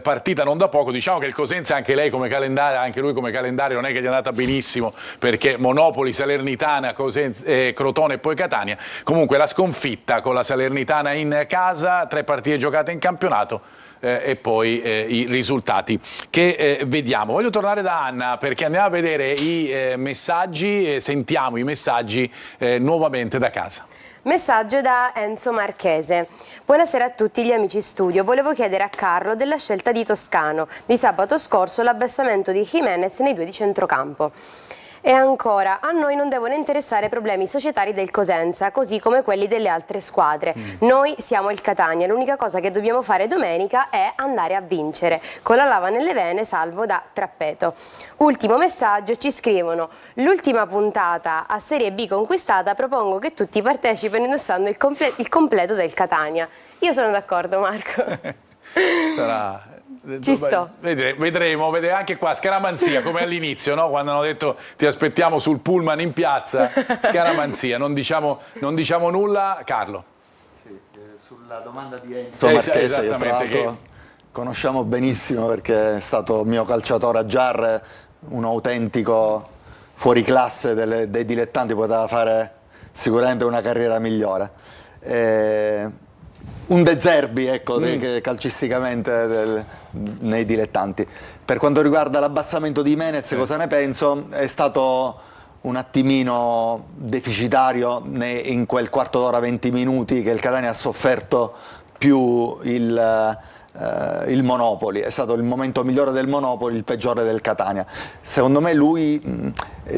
partita non da poco. Diciamo che il Cosenza, anche lui come calendario non è che gli è andata benissimo, perché Monopoli, Salernitana, Crotone e poi Catania. Comunque la sconfitta con la Salernitana in casa, 3 partite giocate in campionato, e poi i risultati che vediamo. Voglio tornare da Anna perché andiamo a vedere i messaggi, sentiamo i messaggi nuovamente da casa. Messaggio da Enzo Marchese. Buonasera a tutti gli amici studio. Volevo chiedere a Carlo della scelta di Toscano di sabato scorso, l'abbassamento di Jimenez nei 2 di centrocampo. E ancora, a noi non devono interessare problemi societari del Cosenza, così come quelli delle altre squadre. Noi siamo il Catania, l'unica cosa che dobbiamo fare domenica è andare a vincere, con la lava nelle vene, salvo da Trappeto. Ultimo messaggio, ci scrivono: l'ultima puntata a Serie B conquistata, propongo che tutti partecipino indossando il completo del Catania. Io sono d'accordo, Marco. Ci sto. Vedremo anche qua scaramanzia come all'inizio, no? Quando hanno detto ti aspettiamo sul pullman in piazza, scaramanzia, non diciamo nulla. Carlo. Sì, sulla domanda di Enzo Marchese, che tra l'altro conosciamo benissimo perché è stato mio calciatore a Giarre, un autentico fuoriclasse dei dilettanti, poteva fare sicuramente una carriera migliore. Un De Zerbi, ecco, calcisticamente nei dilettanti. Per quanto riguarda l'abbassamento di Jimenez, cosa ne penso? È stato un attimino deficitario in quel quarto d'ora, 20 minuti che il Catania ha sofferto più il Monopoli. È stato il momento migliore del Monopoli, il peggiore del Catania. Secondo me lui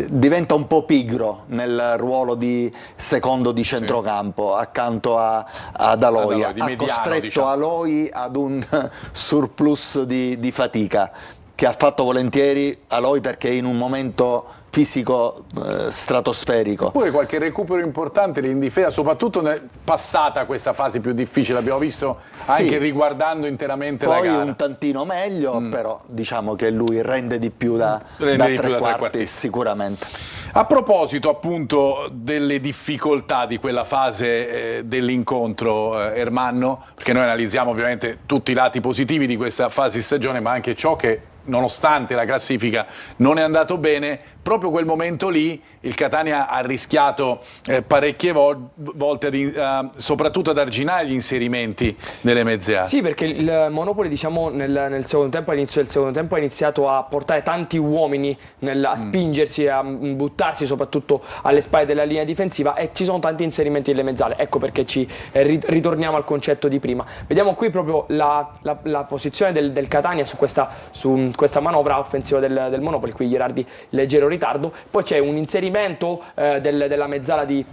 diventa un po' pigro nel ruolo di secondo di centrocampo, accanto ad Aloy. Ha costretto, diciamo, Aloy ad un surplus di fatica che ha fatto volentieri Aloy, perché è in un momento fisico stratosferico. Pure qualche recupero importante lì in difesa, soprattutto passata questa fase più difficile, l'abbiamo visto anche riguardando interamente la gara. Poi un tantino meglio, però diciamo che lui rende di più da tre quarti, sicuramente. A proposito appunto delle difficoltà di quella fase dell'incontro, Ermanno, perché noi analizziamo ovviamente tutti i lati positivi di questa fase di stagione, ma anche ciò che nonostante la classifica non è andato bene, proprio quel momento lì il Catania ha rischiato parecchie volte, soprattutto ad arginare gli inserimenti nelle mezze aree. Sì, perché il Monopoli, diciamo, nel secondo tempo, all'inizio del secondo tempo, ha iniziato a portare tanti uomini, a spingersi, a buttarsi soprattutto alle spalle della linea difensiva, e ci sono tanti inserimenti nelle mezzale. Ecco perché ci ritorniamo al concetto di prima. Vediamo qui proprio la posizione del Catania su questa manovra offensiva del Monopoli. Qui Gherardi, leggero ritardo, poi c'è un inserimento della mezzala di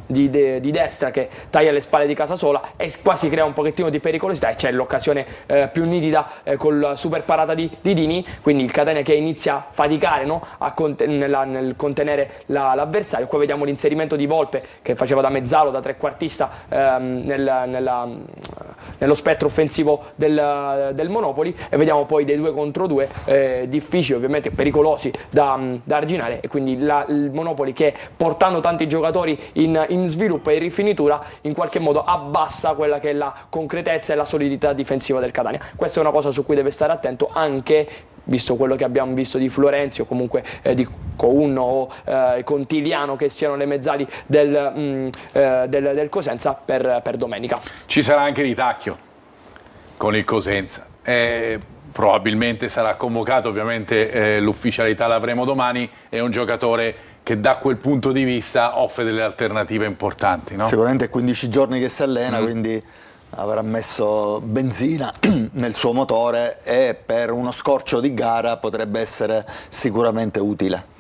destra che taglia le spalle di Casasola e quasi crea un pochettino di pericolosità, e c'è l'occasione più nitida col super parata di Dini, quindi il Catania che inizia a faticare, no? Nel contenere l'avversario. Qua vediamo l'inserimento di Volpe che faceva da mezzalo, da trequartista nello spettro offensivo del Monopoli, e vediamo poi dei 2 contro 2 difficili, ovviamente pericolosi da arginare, e quindi il Monopoli che, portando tanti giocatori in sviluppo e in rifinitura, in qualche modo abbassa quella che è la concretezza e la solidità difensiva del Catania. Questa è una cosa su cui deve stare attento, anche visto quello che abbiamo visto di Florenzi, o comunque di Counno o Contigliano, che siano le mezzali del Cosenza per domenica. Ci sarà anche Ritacchio con il Cosenza. Probabilmente sarà convocato, ovviamente l'ufficialità l'avremo domani. È un giocatore che da quel punto di vista offre delle alternative importanti, no? Sicuramente è 15 giorni che si allena, quindi avrà messo benzina nel suo motore, e per uno scorcio di gara potrebbe essere sicuramente utile.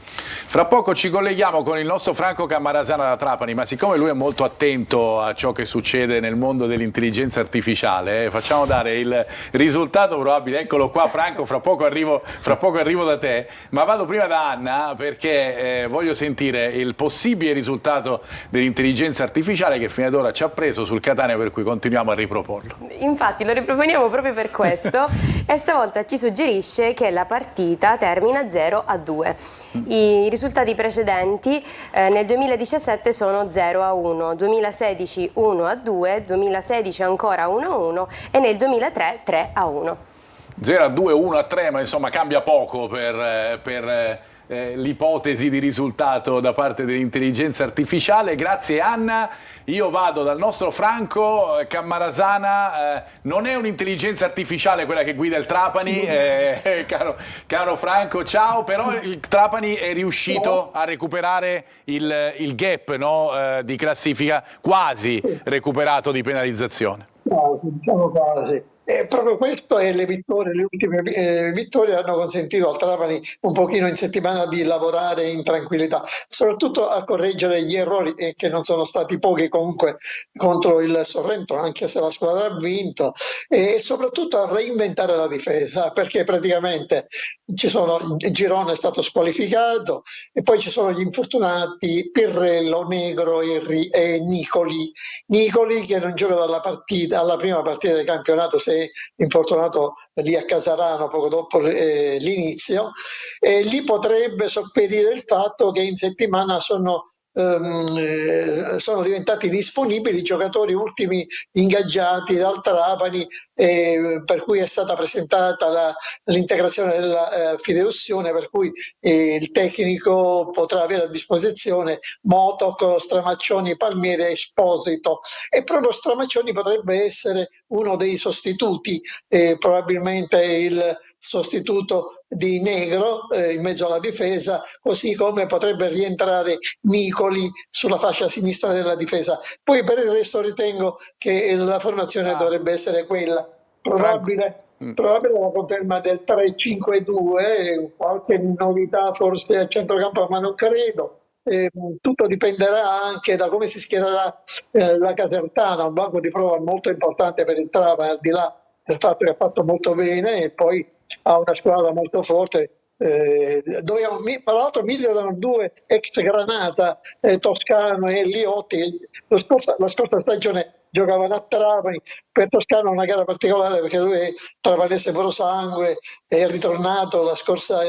Fra poco ci colleghiamo con il nostro Franco Cammarasana da Trapani, ma siccome lui è molto attento a ciò che succede nel mondo dell'intelligenza artificiale, facciamo dare il risultato probabile. Eccolo qua Franco, fra poco arrivo da te, ma vado prima da Anna perché voglio sentire il possibile risultato dell'intelligenza artificiale che fino ad ora ci ha preso sul Catania, per cui continuiamo a riproporlo. Infatti lo riproponiamo proprio per questo e stavolta ci suggerisce che la partita termina 0-2. I risultati precedenti nel 2017 sono 0-1, 2016 1-2, 2016 ancora 1-1 e nel 2003 3-1. 0-2, 1-3, ma insomma cambia poco per l'ipotesi di risultato da parte dell'intelligenza artificiale. Grazie Anna. Io vado dal nostro Franco Cammarasana, non è un'intelligenza artificiale quella che guida il Trapani, caro Franco, ciao, però il Trapani è riuscito a recuperare il gap, no, di classifica, quasi recuperato di penalizzazione. No, diciamo quasi. Proprio questo e le ultime vittorie hanno consentito al Trapani un pochino in settimana di lavorare in tranquillità, soprattutto a correggere gli errori che non sono stati pochi comunque contro il Sorrento, anche se la squadra ha vinto, e soprattutto a reinventare la difesa, perché praticamente il girone è stato squalificato e poi ci sono gli infortunati Pirrello, Negro e Nicoli che non gioca alla prima partita del campionato, si è infortunato lì a Casarano poco dopo l'inizio, e lì potrebbe sopperire il fatto che in settimana sono diventati disponibili i giocatori ultimi ingaggiati dal Trapani, per cui è stata presentata l'integrazione della fideiussione, per cui il tecnico potrà avere a disposizione Motoc, Stramaccioni, Palmieri e Esposito, e proprio Stramaccioni potrebbe essere uno dei sostituti, probabilmente il sostituto di Negro in mezzo alla difesa, così come potrebbe rientrare Nicoli sulla fascia sinistra della difesa. Poi per il resto ritengo che la formazione dovrebbe essere quella, probabile la conferma del 3-5-2, qualche novità forse a centrocampo, ma non credo. Tutto dipenderà anche da come si schiererà la Casertana, un banco di prova molto importante per il Trapani, al di là del fatto che ha fatto molto bene e poi ha una squadra molto forte, dove tra l'altro migliorano 2 ex Granata, Toscano e Liotti. La scorsa stagione giocavano a Trapani. Per Toscano è una gara particolare perché lui è trapanese puro sangue, è ritornato la scorsa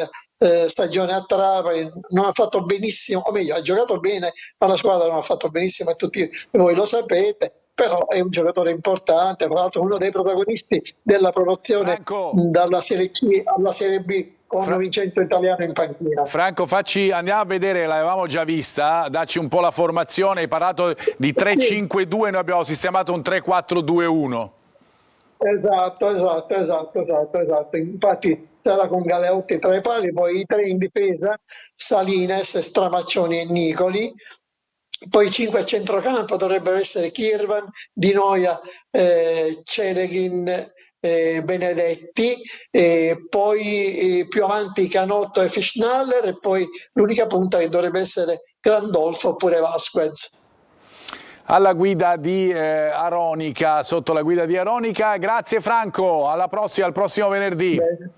stagione a Trapani, non ha fatto benissimo, o meglio ha giocato bene, ma la squadra non ha fatto benissimo e tutti voi lo sapete. Però è un giocatore importante, tra l'altro uno dei protagonisti della promozione dalla Serie C alla Serie B con Vincenzo Italiano in panchina. Franco, andiamo a vedere, l'avevamo già vista, dacci un po' la formazione, hai parlato di 3-5-2, noi abbiamo sistemato un 3-4-2-1. Esatto. Infatti sarà con Galeotti tra i pali, poi i 3 in difesa, Salines, Stramaccioni e Nicoli. Poi 5 a centrocampo dovrebbero essere Kirvan, Di Noia, Celeghin, Benedetti, poi più avanti Canotto e Fischnaller, e poi l'unica punta che dovrebbe essere Grandolfo oppure Vasquez. Alla guida di Aronica, sotto la guida di Aronica. Grazie Franco, alla prossima, al prossimo venerdì. Bene.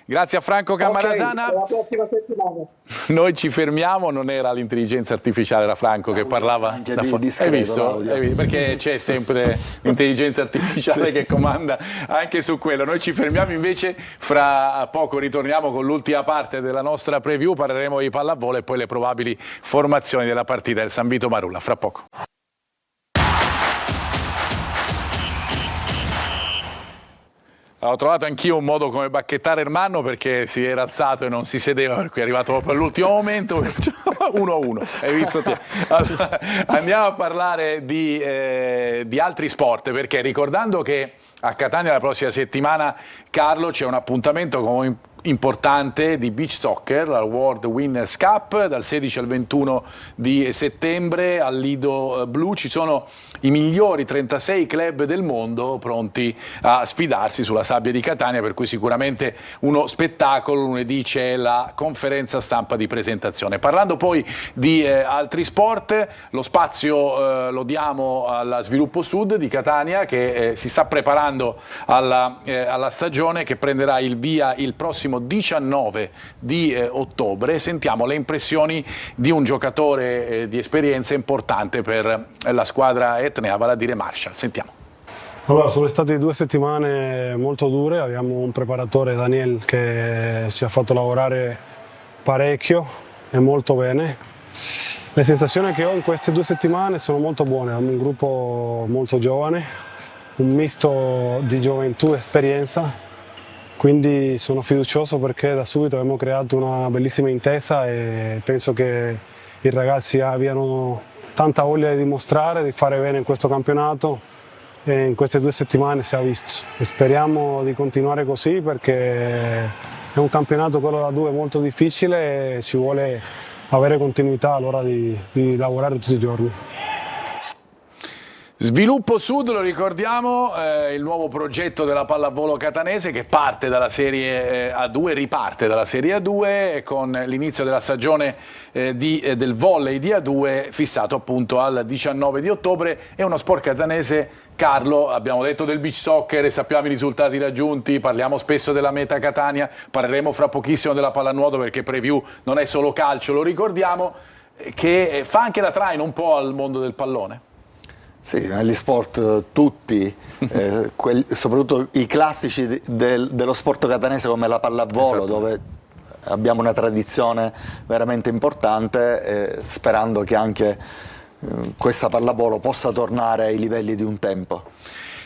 Grazie a Franco Camarasana. Alla prossima settimana. Noi ci fermiamo, non era l'intelligenza artificiale, era Franco che parlava. Anche Da di discreto, Hai visto? l'audio. Hai visto? Perché c'è sempre l'intelligenza artificiale che comanda anche su quello. Noi ci fermiamo invece, fra poco ritorniamo con l'ultima parte della nostra preview, parleremo di pallavolo e poi le probabili formazioni della partita del San Vito Marulla. Fra poco. Ho trovato anch'io un modo come bacchettare Ermanno perché si era alzato e non si sedeva, per cui è arrivato proprio all'ultimo momento. 1-1, hai visto te? Allora, andiamo a parlare di altri sport, perché ricordando che a Catania la prossima settimana, Carlo, c'è un appuntamento come importante di beach soccer, la World Winners Cup, dal 16 al 21 di settembre al Lido Blu. Ci sono i migliori 36 club del mondo pronti a sfidarsi sulla sabbia di Catania, per cui sicuramente uno spettacolo. Lunedì c'è la conferenza stampa di presentazione. Parlando poi di altri sport, lo spazio lo diamo alla Sviluppo Sud di Catania, che si sta preparando alla stagione che prenderà il via il prossimo 19 di ottobre. Sentiamo le impressioni di un giocatore di esperienza importante per la squadra etnea, vale a dire Marshall. Sentiamo. Allora, sono state 2 settimane molto dure, abbiamo un preparatore, Daniel, che ci ha fatto lavorare parecchio e molto bene. Le sensazioni che ho in queste 2 settimane sono molto buone, abbiamo un gruppo molto giovane, un misto di gioventù e esperienza. Quindi sono fiducioso perché da subito abbiamo creato una bellissima intesa e penso che i ragazzi abbiano tanta voglia di dimostrare, di fare bene in questo campionato, e in queste 2 settimane si è visto. E speriamo di continuare così perché è un campionato, quello da 2, molto difficile e ci vuole avere continuità all'ora di lavorare tutti i giorni. Sviluppo Sud, lo ricordiamo, il nuovo progetto della pallavolo catanese che parte dalla Serie A2, riparte dalla Serie A2 con l'inizio della stagione del volley di A2 fissato appunto al 19 di ottobre. È uno sport catanese, Carlo, abbiamo detto del beach soccer e sappiamo i risultati raggiunti, parliamo spesso della Meta Catania, parleremo fra pochissimo della pallanuoto perché preview non è solo calcio, lo ricordiamo, che fa anche da traino un po' al mondo del pallone. Sì, negli sport tutti, soprattutto i classici dello sport catanese come la pallavolo, dove abbiamo una tradizione veramente importante, sperando che anche questa pallavolo possa tornare ai livelli di un tempo.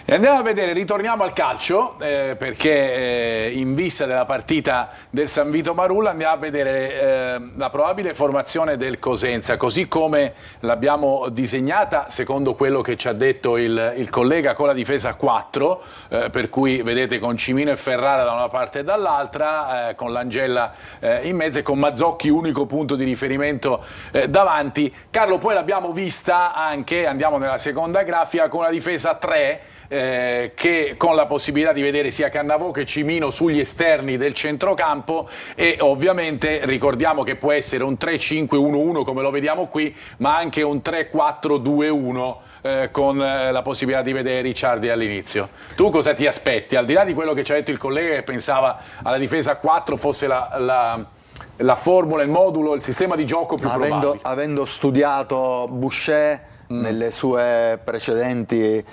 E andiamo a vedere, ritorniamo al calcio, perché in vista della partita del San Vito Marulla andiamo a vedere la probabile formazione del Cosenza, così come l'abbiamo disegnata secondo quello che ci ha detto il collega, con la difesa a 4, per cui vedete con Cimino e Ferrara da una parte e dall'altra, con l'Angella in mezzo e con Mazzocchi unico punto di riferimento davanti. Carlo, poi l'abbiamo vista anche, andiamo nella seconda grafica, con la difesa a 3, che con la possibilità di vedere sia Cannavò che Cimino sugli esterni del centrocampo, e ovviamente ricordiamo che può essere un 3-5-1-1 come lo vediamo qui, ma anche un 3-4-2-1 con la possibilità di vedere Ricciardi all'inizio. Tu cosa ti aspetti? Al di là di quello che ci ha detto il collega che pensava alla difesa a 4 fosse la formula, il modulo, il sistema di gioco più probabile. Avendo studiato Boucher nelle sue precedenti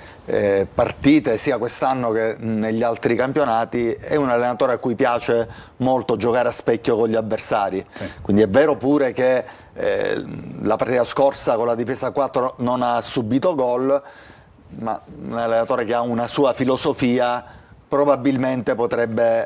partite, sia quest'anno che negli altri campionati, è un allenatore a cui piace molto giocare a specchio con gli avversari. Quindi è vero pure che la partita scorsa con la difesa a 4 non ha subito gol, ma un allenatore che ha una sua filosofia probabilmente potrebbe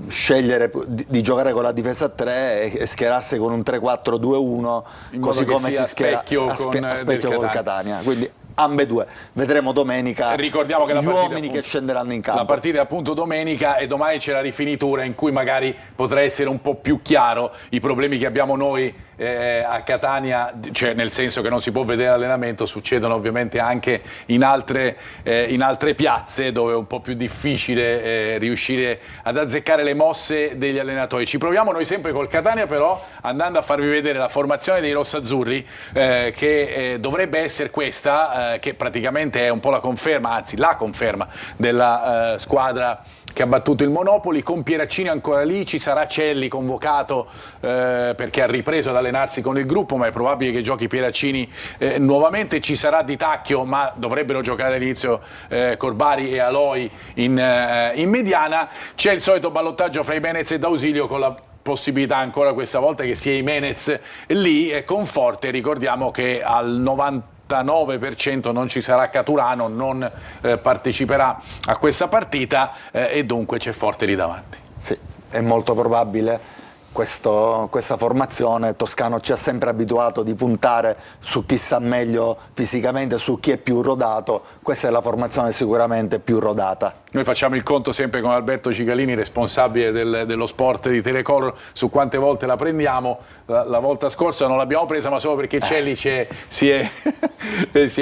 scegliere di giocare con la difesa a 3 e schierarsi con un 3-4-2-1, così come si schiera a specchio col Catania. Quindi ambedue, vedremo domenica. Ricordiamo che gli uomini che scenderanno in campo. La partita è appunto domenica e domani c'è la rifinitura in cui magari potrà essere un po' più chiaro i problemi che abbiamo noi a Catania, cioè nel senso che non si può vedere l'allenamento, succedono ovviamente anche in altre piazze dove è un po' più difficile riuscire ad azzeccare le mosse degli allenatori. Ci proviamo noi sempre col Catania, però andando a farvi vedere la formazione dei rossazzurri che dovrebbe essere questa, che praticamente è un po' la conferma, anzi la conferma della squadra che ha battuto il Monopoli, con Pieraccini ancora lì, ci sarà Celli convocato perché ha ripreso ad allenarsi con il gruppo, ma è probabile che giochi Pieraccini nuovamente, ci sarà Di Tacchio, ma dovrebbero giocare all'inizio Corbari e Aloi in mediana, c'è il solito ballottaggio fra Imenez e D'Ausilio con la possibilità ancora questa volta che sia Imenez lì e Conforte, ricordiamo che al 99% non ci sarà Caturano, non parteciperà a questa partita e dunque c'è Forte lì davanti. Sì, è molto probabile questa formazione. Toscano ci ha sempre abituato di puntare su chi sta meglio fisicamente, su chi è più rodato. Questa è la formazione sicuramente più rodata. Noi facciamo il conto sempre con Alberto Cicalini, responsabile dello sport di Telecolor, su quante volte la prendiamo. La volta scorsa non l'abbiamo presa, ma solo perché Celli si è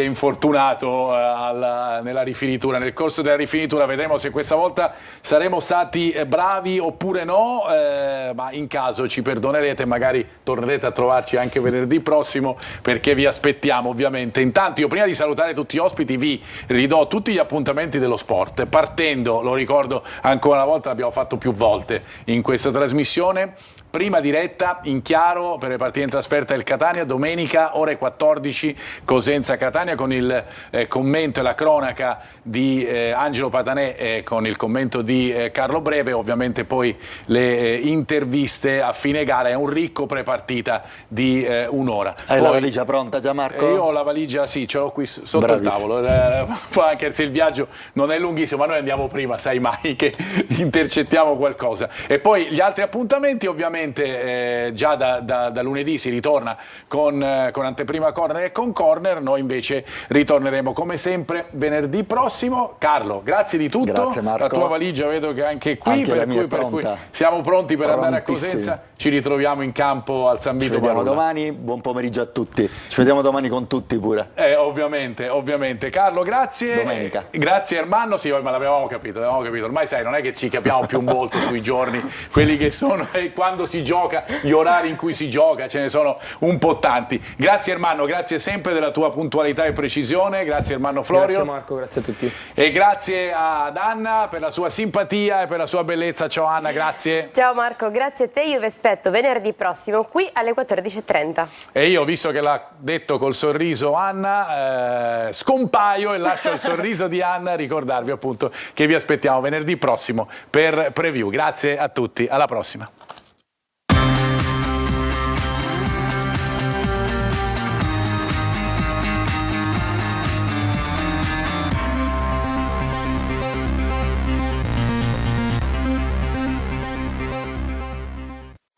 infortunato nella rifinitura. Nel corso della rifinitura vedremo se questa volta saremo stati bravi oppure no, ma in caso ci perdonerete, magari tornerete a trovarci anche venerdì prossimo, perché vi aspettiamo ovviamente. Intanto io, prima di salutare tutti gli ospiti, vi ridò tutti gli appuntamenti dello sport, partendo, lo ricordo ancora una volta, l'abbiamo fatto più volte in questa trasmissione. Prima diretta in chiaro per le partite in trasferta del Catania, domenica ore 14, Cosenza-Catania, con il commento e la cronaca di Angelo Patanè con il commento di Carlo Breve, ovviamente poi le interviste a fine gara. È un ricco prepartita di un'ora. Hai la valigia pronta, Gianmarco? Io ho la valigia, sì, ce l'ho qui sotto Bravissimo. il tavolo, anche se il viaggio non è lunghissimo, ma noi andiamo prima, sai mai che intercettiamo qualcosa. E poi gli altri appuntamenti, ovviamente già da lunedì si ritorna con anteprima corner e con corner. Noi invece ritorneremo come sempre venerdì prossimo. Carlo, grazie di tutto. Grazie, Marco. La tua valigia vedo che è anche qui, anche per cui siamo pronti per andare a Cosenza. Ci ritroviamo in campo al San Vito. Ci vediamo Marulla. domani, buon pomeriggio a tutti. Ci vediamo domani con tutti pure. Ovviamente. Carlo, grazie. Domenica. Grazie Ermanno, sì, ma l'avevamo capito. Ormai sai, non è che ci capiamo più molto sui giorni, quelli che sono e quando si gioca, gli orari in cui si gioca, ce ne sono un po' tanti. Grazie Ermanno, grazie sempre della tua puntualità e precisione. Grazie Ermanno Florio. Grazie Marco, grazie a tutti. E grazie ad Anna per la sua simpatia e per la sua bellezza. Ciao Anna, grazie. Ciao Marco, grazie a te. Io vi aspetto venerdì prossimo qui alle 14:30. E io, visto che l'ha detto col sorriso Anna, scompaio e lascio il sorriso di Anna, ricordarvi appunto che vi aspettiamo venerdì prossimo per Preview. Grazie a tutti, alla prossima.